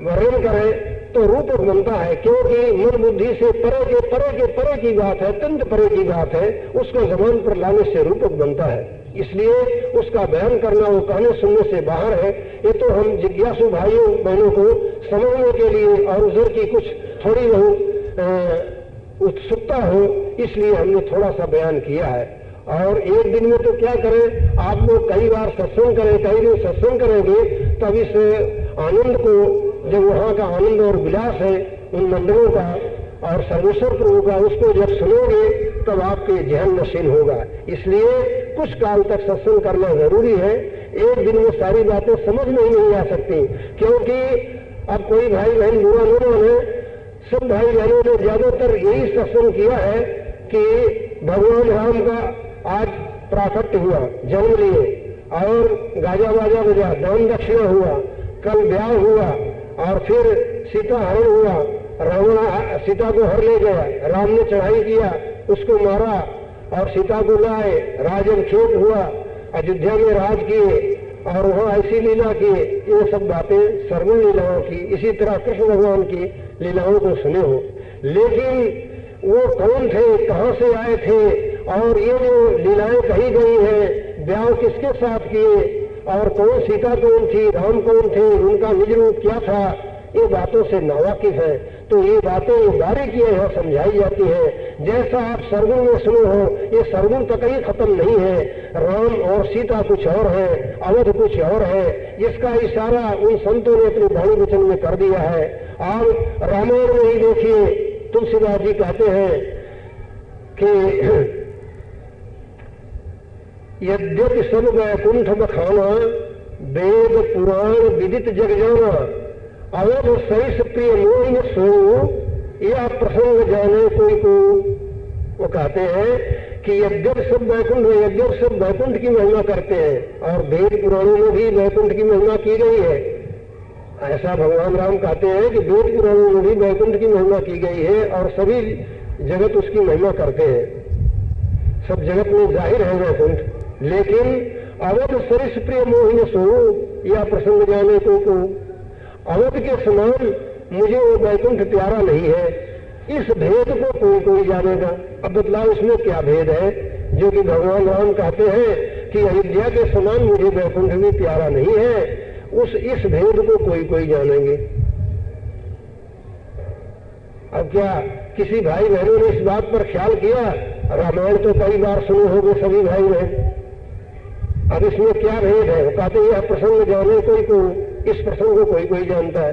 वर्णन करें तो रूपक बनता है, क्योंकि मन बुद्धि से परे की बात है, अत्यंत परे की बात है, उसको जबान पर लाने से रूपक बनता है। इसलिए उसका बयान करना वो कहने सुनने से बाहर है। ये तो हम जिज्ञासु भाइयों बहनों को समझने के लिए और उधर की कुछ थोड़ी बहुत उत्सुकता हो इसलिए हमने थोड़ा सा बयान किया है। और एक दिन में तो क्या करें, आप लोग कई बार सत्संग करें, कई दिन सत्संग करेंगे तब इस आनंद को, जब वहाँ का आनंद और विलास है उन मंदिरों का और सर्वेश्वर प्रभु का, उसको जब सुनोगे तब आपके जहन नशीन होगा। इसलिए कुछ काल तक सत्संग करना जरूरी है। एक दिन में सारी बातें समझ में ही नहीं आ सकती, क्योंकि अब कोई भाई बहन बुरा न माने, सब भाई बहनों ने ज्यादातर यही सत्संग किया है कि भगवान राम का आज प्राकट्य हुआ, जन्म लिए और गाजा बाजा बजा, दान दक्षिणा हुआ, कल ब्याह हुआ और फिर सीता हरण हुआ, रावण सीता को हर ले गया, राम ने चढ़ाई किया, उसको मारा और सीता को लाए, राजक्षेप हुआ, अयोध्या में राज किए और वहां ऐसी लीला की। ये सब बातें सर्वण लीलाओं की, इसी तरह कृष्ण भगवान की लीलाओं को सुने हो, लेकिन वो कौन थे, कहां से आए थे और ये जो लीलाएं कही गई हैं, ब्याह किसके साथ किए और कौन सीता कौन थी, राम कौन थे, उनका निज रूप क्या था, ये बातों से नावाकिफ है, तो ये बातें ये बारीकियां यहाँ समझाई जाती है। जैसा आप सरगुण में सुनो हो, ये सरगुण तक ही खत्म नहीं है। राम और सीता कुछ और है, अवध कुछ और है, इसका इशारा उन संतों ने अपने वाणी वचन में कर दिया है। आप रामायण में ही देखिए, तुलसीदास जी कहते हैं कि यद्यपि सब वैकुंठ बखाना, वेद पुराण विदित जग जाना, अवध सरिस प्रिय मोहि न सोऊं, या प्रसंग जाने कोई को। वो कहते हैं कि यद्यप सब वैकुंठ में, यद्यप सब वैकुंठ की महिमा करते हैं और वेद पुराणों में भी वैकुंठ की महिमा की गई है, ऐसा भगवान राम कहते हैं कि वेद पुराणों में भी वैकुंठ की महिमा की गई है और सभी जगत उसकी महिमा करते हैं, सब जगत में जाहिर है वैकुंठ। लेकिन अवध सरिस प्रिय मोहि न सोऊं, या प्रसंग जाने को अवध के समान मुझे वो वैकुंठ प्यारा नहीं है। इस भेद को कोई कोई जानेगा। अब बतलाओ इसमें क्या भेद है जो कि भगवान राम कहते हैं कि अयोध्या के समान मुझे वैकुंठ भी प्यारा नहीं है, इस भेद को कोई कोई जानेंगे। अब क्या किसी भाई बहनों ने इस बात पर ख्याल किया? रामायण तो कई बार सुने होंगे सभी भाई बहन, अब इसमें क्या भेद है? वो कहते हैं यह प्रसंग जाने कोई को, इस प्रसंग को कोई कोई जानता है।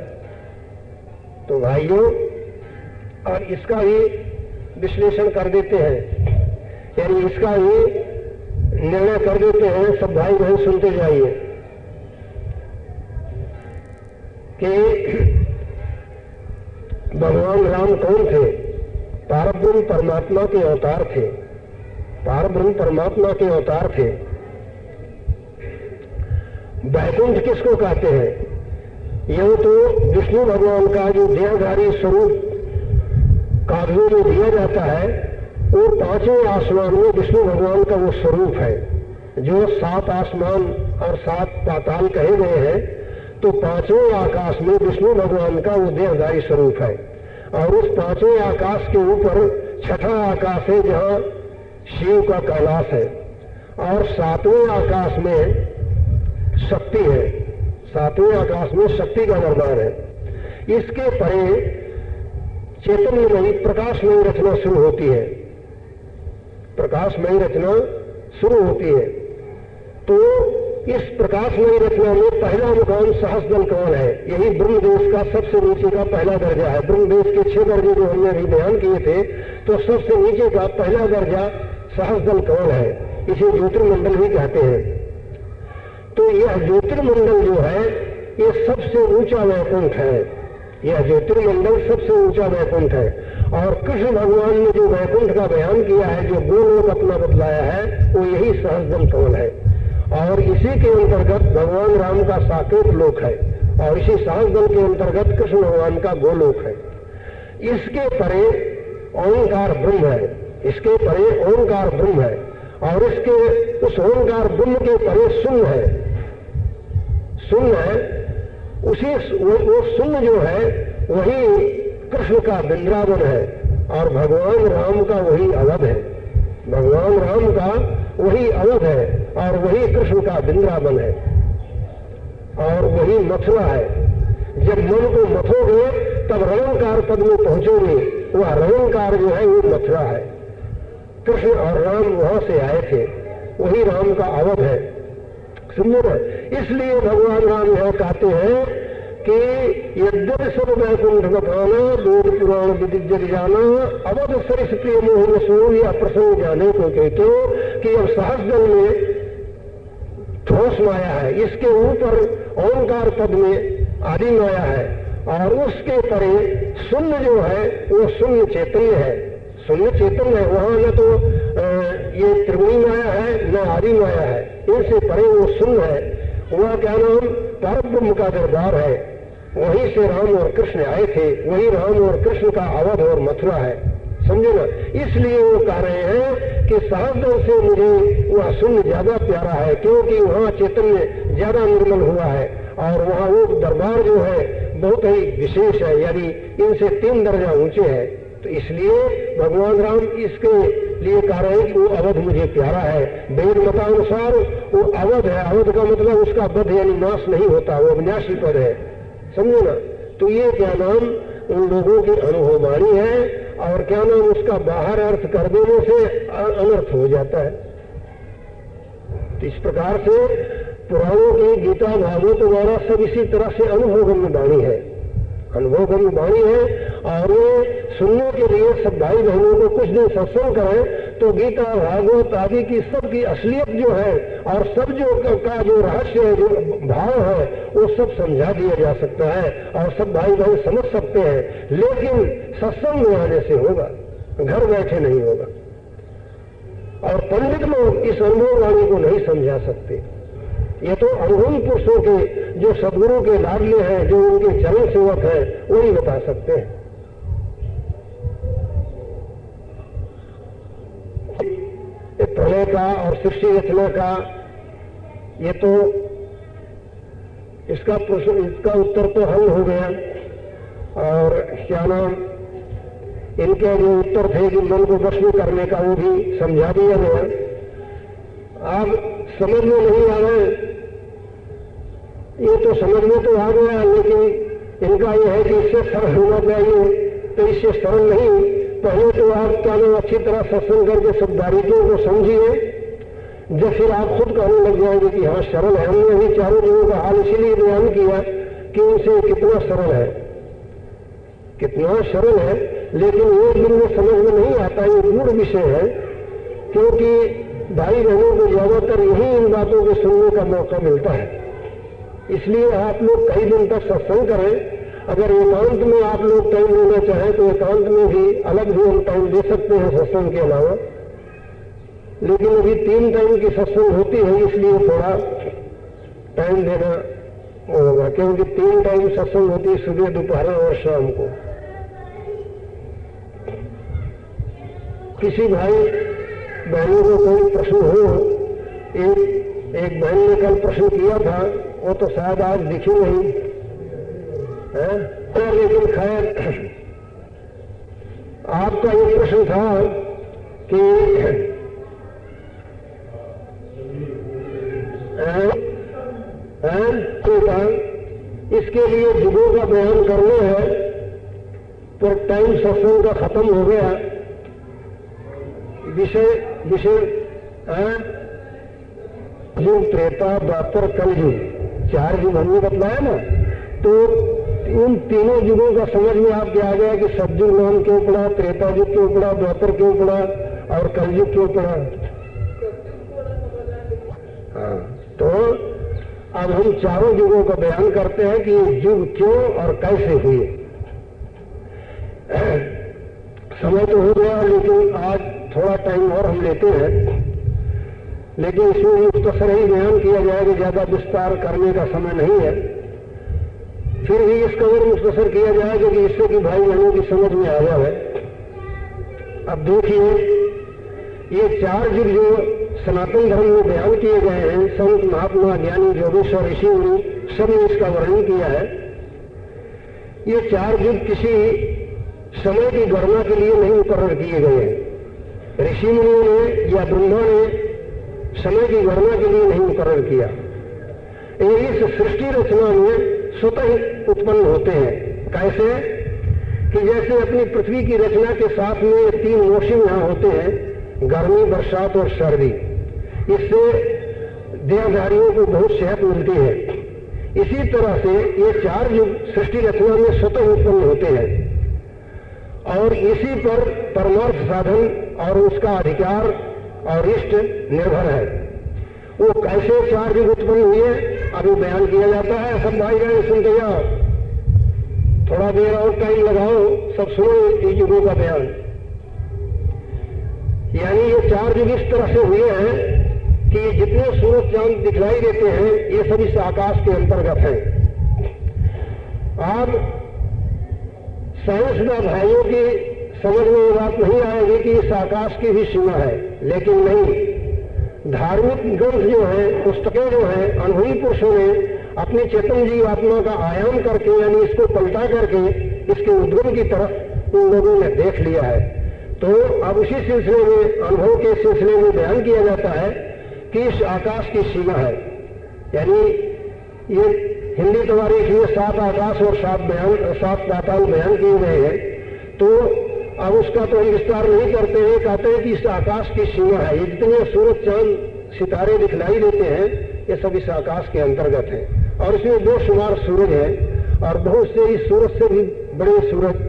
तो भाइयों, और इसका भी विश्लेषण कर देते हैं, यानी इसका भी निर्णय कर देते हैं। सब भाई बहन सुनते जाइए कि भगवान राम कौन थे? पारब्रह्म परमात्मा के अवतार थे, पारब्रह्म परमात्मा के अवतार थे। वैकुंठ किसको कहते हैं? यह तो विष्णु भगवान का जो देहधारी स्वरूप काव्यों में दिया जाता है, वो पांचों आसमान में विष्णु भगवान का वो स्वरूप है। जो 7 आसमान और 7 पाताल कहे गए हैं, तो पांचों आकाश में विष्णु भगवान का वो देहधारी स्वरूप है। और उस पांचों आकाश के ऊपर छठा आकाश है जहां शिव का कैलाश है, और 7वें आकाश में शक्ति है, 7वें आकाश में शक्ति का दरबार है। इसके परे चैतन्यमयी प्रकाशमयी रचना शुरू होती है, प्रकाशमयी रचना शुरू होती है। तो इस प्रकाशमयी रचना में पहला मुकाम सहस्रदल कमल है। यही ब्रह्मदेश का सबसे नीचे का पहला दर्जा है। ब्रह्मदेश के 6 दर्जे जो हमने अभी बयान किए थे, तो सबसे नीचे का पहला दर्जा सहस्रदल कमल है। इसे ज्योतिर्मंडल भी कहते हैं। तो यह ज्योतिर्मंडल जो है, ये सबसे ऊंचा वैकुंठ है। यह ज्योतिर्मंडल सबसे ऊंचा वैकुंठ है। और कृष्ण भगवान ने जो वैकुंठ का बयान किया है, जो गोलोक अपना बतलाया है, वो यही सहस्रदल कमल है। और इसी के अंतर्गत भगवान राम का साकेत लोक है, और इसी सहस्रदल के अंतर्गत कृष्ण भगवान का गोलोक है। इसके परे ओंकार ब्रह्म है, इसके परे ओंकार ब्रह्म है, और इसके उस ओंकार ब्रह्म के परे शून्य है। शून्य है, उसी वो शून्य जो है वही कृष्ण का वृंदावन है, और भगवान राम का वही अवध है। भगवान राम का वही अवध है, और वही कृष्ण का वृंदावन है, और वही मथुरा है। जब मन को मथोगे तब रवंकार पद में पहुंचोगे। वह रवंकार जो है वो मथुरा है। कृष्ण और राम वहां से आए थे, वही राम का अवध है। समझो ना, इसलिए भगवान राम यह कहते हैं कि यद्यपि सब वैकुंठ बखाना, वेद पुराण विदित जग जाना, अवध सरिस प्रिय मोहि न सोऊं, या प्रसंग जाने को कहते हो कि अब सहस्रदल में ठोस माया है, इसके ऊपर ओंकार पद में आदि माया है, और उसके परे शून्य जो है वो शून्य चैतन्य है। शून्य चैतन्य है, वहां न तो ये त्रिगुणी माया है, न आदि माया है। इनसे परे वो शून्य है। वह क्या नाम? परब्रह्म का दरबार है। वहीं से राम और कृष्ण आए थे, वही राम और कृष्ण का अवध और मथुरा है। समझे ना? इसलिए वो कह रहे हैं कि सहस्रदल से मुझे वह शून्य ज्यादा प्यारा है, क्योंकि वहाँ चैतन्य ज्यादा निर्मल हुआ है, और वहाँ वो दरबार जो है बहुत ही विशेष है, यानी इनसे 3 दर्जा ऊंचे है। तो इसलिए भगवान राम इसके लिए कह रहे हैं कि वो अवध मुझे प्यारा है। वेद मतानुसार वो अवध है। अवध का मतलब उसका वध यानी नाश नहीं होता, वो अविनाशी पद है। समझो ना? तो ये क्या नाम उन लोगों की अनुभव वाणी है, और क्या नाम उसका बाहर अर्थ कर देने से अनर्थ हो जाता है। तो इस प्रकार से पुराणों की गीता भागवत वगैरह सब इसी तरह से अनुभवगम्य वाणी है, अनुभवगम्य वाणी है। और ये सुनने के लिए सब भाई बहनों को कुछ दिन सत्संग करें तो गीता भागवत आदि की सब की असलियत जो है और सब जो का जो रहस्य है, जो भाव है, वो सब समझा दिया जा सकता है और सब भाई बहन समझ सकते हैं। लेकिन सत्संग में आने से होगा, घर बैठे नहीं होगा। और पंडित लोग इस अनुभव वाणी को नहीं समझा सकते। ये तो अनुभवी पुरुषों के, जो सदगुरु के लाडले हैं, जो उनके चरण सेवक हैं, वही बता सकते हैं। प्रलय का और सृष्टि रचना का ये तो इसका प्रश्न, इसका उत्तर तो हल हो गया। और क्या नाम इनके जो उत्तर थे कि मन को वश में करने का, वो भी समझा दिया गया। अब समझ में नहीं आ रहा, ये तो समझ में तो आ गया, लेकिन इनका यह है कि इससे सरल होना चाहिए, तो इससे सरल नहीं। पहले तो आप क्या नाम अच्छी तरह सत्संग करके सब बारीकियों को समझिए, जब फिर आप खुद कहने लग जाएंगे कि हाँ सरल है। हमने अभी चारों जीवों का हाल इसीलिए बयान किया कि उनसे कितना सरल है, कितना सरल है। लेकिन ये दिन में समझ में नहीं आता, ये गूढ़ विषय है, क्योंकि भाई बहनों को ज्यादातर यही इन बातों को सुनने का मौका मिलता है। इसलिए आप लोग कई दिन तक सत्संग करें। अगर एकांत में आप लोग टाइम लेना चाहें तो एकांत में भी अलग भी हम टाइम दे सकते हैं सत्संग के अलावा। लेकिन अभी 3 टाइम की सत्संग होती है, इसलिए थोड़ा टाइम देना होगा, क्योंकि 3 टाइम सत्संग होती है, सुबह, दोपहर और शाम को। किसी भाई बहनों को कोई प्रश्न हो, एक बहन ने कल प्रश्न किया था, वो तो शायद आज दिखी नहीं है, लेकिन खैर आपका ये प्रश्न था कि इसके लिए युगों का बयान करना है, पर टाइम सत्संग का खत्म हो गया। विषय युग, त्रेता, द्वापर, कलयुग, 4 युग हमने बतलाया ना। तो उन तीनों युगों का समझ में आपके आ गया कि सतयुग नाम क्यों पड़ा, त्रेता युग क्यों पड़ा, द्वापर क्यों पड़ा और कलयुग क्यों पड़ा। हाँ, तो अब हम चारों युगों का बयान करते हैं कि ये युग क्यों और कैसे हुए। समय तो हो गया, लेकिन आज थोड़ा टाइम और हम लेते हैं, लेकिन इसमें मुख्तसर ही बयान किया जाएगा, ज्यादा विस्तार करने का समय नहीं है। फिर भी इसका और मुख्तसर किया जाएगा कि इससे कि भाई बहनों की समझ में आ जाए। अब देखिए, ये 4 युग जो सनातन धर्म में बयान किए गए हैं, संत, महात्मा, ज्ञानी, योगेश्वर, ऋषि मुनि सब ने इसका वर्णन किया है। ये 4 युग किसी समय की गणना के लिए नहीं मुकर्रर किए गए हैं। ऋषि मुनियों ने या ब्रह्मा ने समय की गणना के लिए नहीं मुकर्रर किया। ये इस सृष्टि रचना में स्वतः उत्पन्न होते हैं। कैसे कि जैसे अपनी पृथ्वी की रचना के साथ में 3 मौसम यहां होते हैं, गर्मी, बरसात और सर्दी। इससे देहधारियों को बहुत सेहत मिलती है। इसी तरह से ये 4 युग सृष्टि रचना में स्वतः उत्पन्न होते हैं और इसी पर परमार्थ साधन और उसका अधिकार और इष्ट निर्भर है। वो कैसे 4 युग उत्पन्न हुए अभी बयान किया जाता है। सब भाई बहन सुनते जाओ, थोड़ा देर और टाइम लगाओ, सब सुनो इस युगों का बयान। यानी ये 4 युग इस तरह से हुए हैं कि जितने सूरज चांद दिखलाई देते हैं ये सब इस आकाश के अंतर्गत हैं। अब साइंसदान भाइयों की समझ में ये बात नहीं आएगी कि इस आकाश की भी सीमा है, लेकिन नहीं, धार्मिक ग्रंथ जो है, पुस्तकें जो है, अनुभवी पुरुषों ने अपनी चेतन जीव आत्मा का आयाम करके, यानी इसको पलटा करके इसके उद्गम की तरफ उन लोगों ने देख लिया है। तो अब उसी सिलसिले में, अनुभव के सिलसिले में बयान किया जाता है कि इस आकाश की सीमा है, यानी ये हिंदी तवारीख में 7 आकाश और 7 पाताल बयान किए गए हैं। तो अब उसका तो हम विस्तार नहीं करते हैं, कहते हैं कि इस आकाश की सीमा है, ये जितने सूरज चांद सितारे दिखलाई देते हैं ये सब इस आकाश के अंतर्गत है। और इसमें बेशुमार सूरज है और बहुत से इस सूरज से भी बड़े सूरज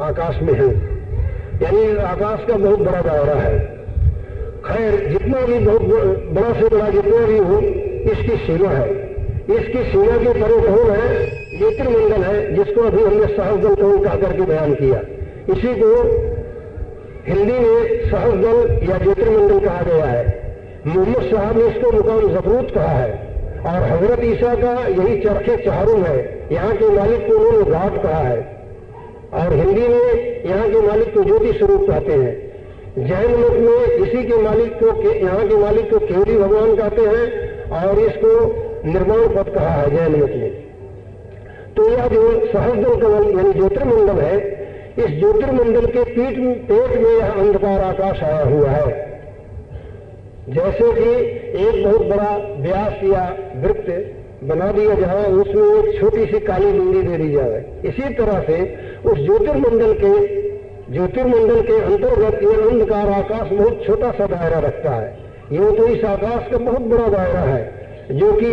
आकाश में हैं, यानी आकाश का बहुत बड़ा दायरा है। खैर जितना भी बहुत बड़ा से बड़ा जितना भी हो, इसकी सीमा है। इसकी सीमा के परे कौन है? ज्योतिर्मंडल है, जिसको अभी हमने सहस्रदल कौन कह करके बयान किया। इसी को हिंदी में सहस्रदल या ज्योतिर्मंडल कहा गया है। मोहम्मद साहब ने इसको मुकाम ज़बरूत कहा है और हजरत ईसा का यही चरखे चाहरुम है। यहाँ के मालिक को उन्होंने घाट कहा है और हिंदी में यहाँ के मालिक को ज्योति स्वरूप कहते हैं। जैन मत में इसी के मालिक को यहाँ के मालिक को केवली भगवान कहते हैं और इसको निर्वाण पद कहा है जैन मत में। तो यह जो सहस्रदल कमल यानी ज्योतिर्मंडल है, इस ज्योतिर्मंडल के पेट में यह अंधकार आकाश आया हुआ है। जैसे कि एक बहुत बड़ा व्यास या वृत्त बना दिया जहां उसमें एक छोटी सी काली बिंदी दे दी जाए, इसी तरह से उस ज्योतिर्मंडल के अंतर्गत यह अंधकार आकाश बहुत छोटा सा दायरा रखता है। यूं तो इस आकाश का बहुत बड़ा दायरा है जो कि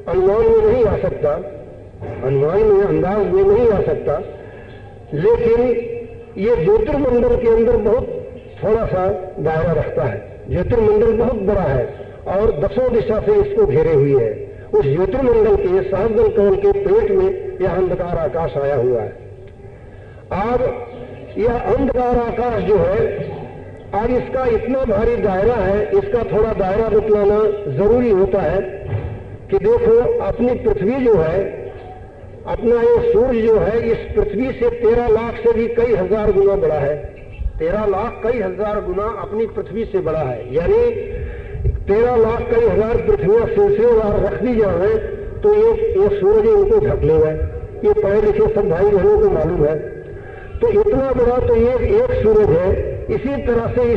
अनुमान में नहीं आ सकता, अनुमान में अंदाज में नहीं आ सकता, लेकिन ये ज्योतिर्मंडल के अंदर बहुत थोड़ा सा दायरा रखता है। ज्योतिर्मंडल बहुत बड़ा है और 10 दिशा से इसको घेरे हुए है। उस ज्योतिर्मंडल के सहस्रदल कमल के पेट में यह अंधकार आकाश आया हुआ है। अब यह अंधकार आकाश जो है, अब इसका इतना भारी दायरा है, इसका थोड़ा दायरा बतलाना जरूरी होता है कि देखो अपनी पृथ्वी जो है, अपना ये सूर्य जो है, इस पृथ्वी से 13 लाख से भी कई हजार गुना बड़ा है। 13 लाख कई हजार गुना अपनी पृथ्वी से बड़ा है। यानी 13 लाख कई हजार पृथ्वियां सिलसिलेवार रख दी जाए तो ये सूरज इनको ढक लेगा। ये पढ़े लिखे सब भाई बहनों को मालूम है। तो इतना बड़ा तो ये एक सूरज है। इसी तरह से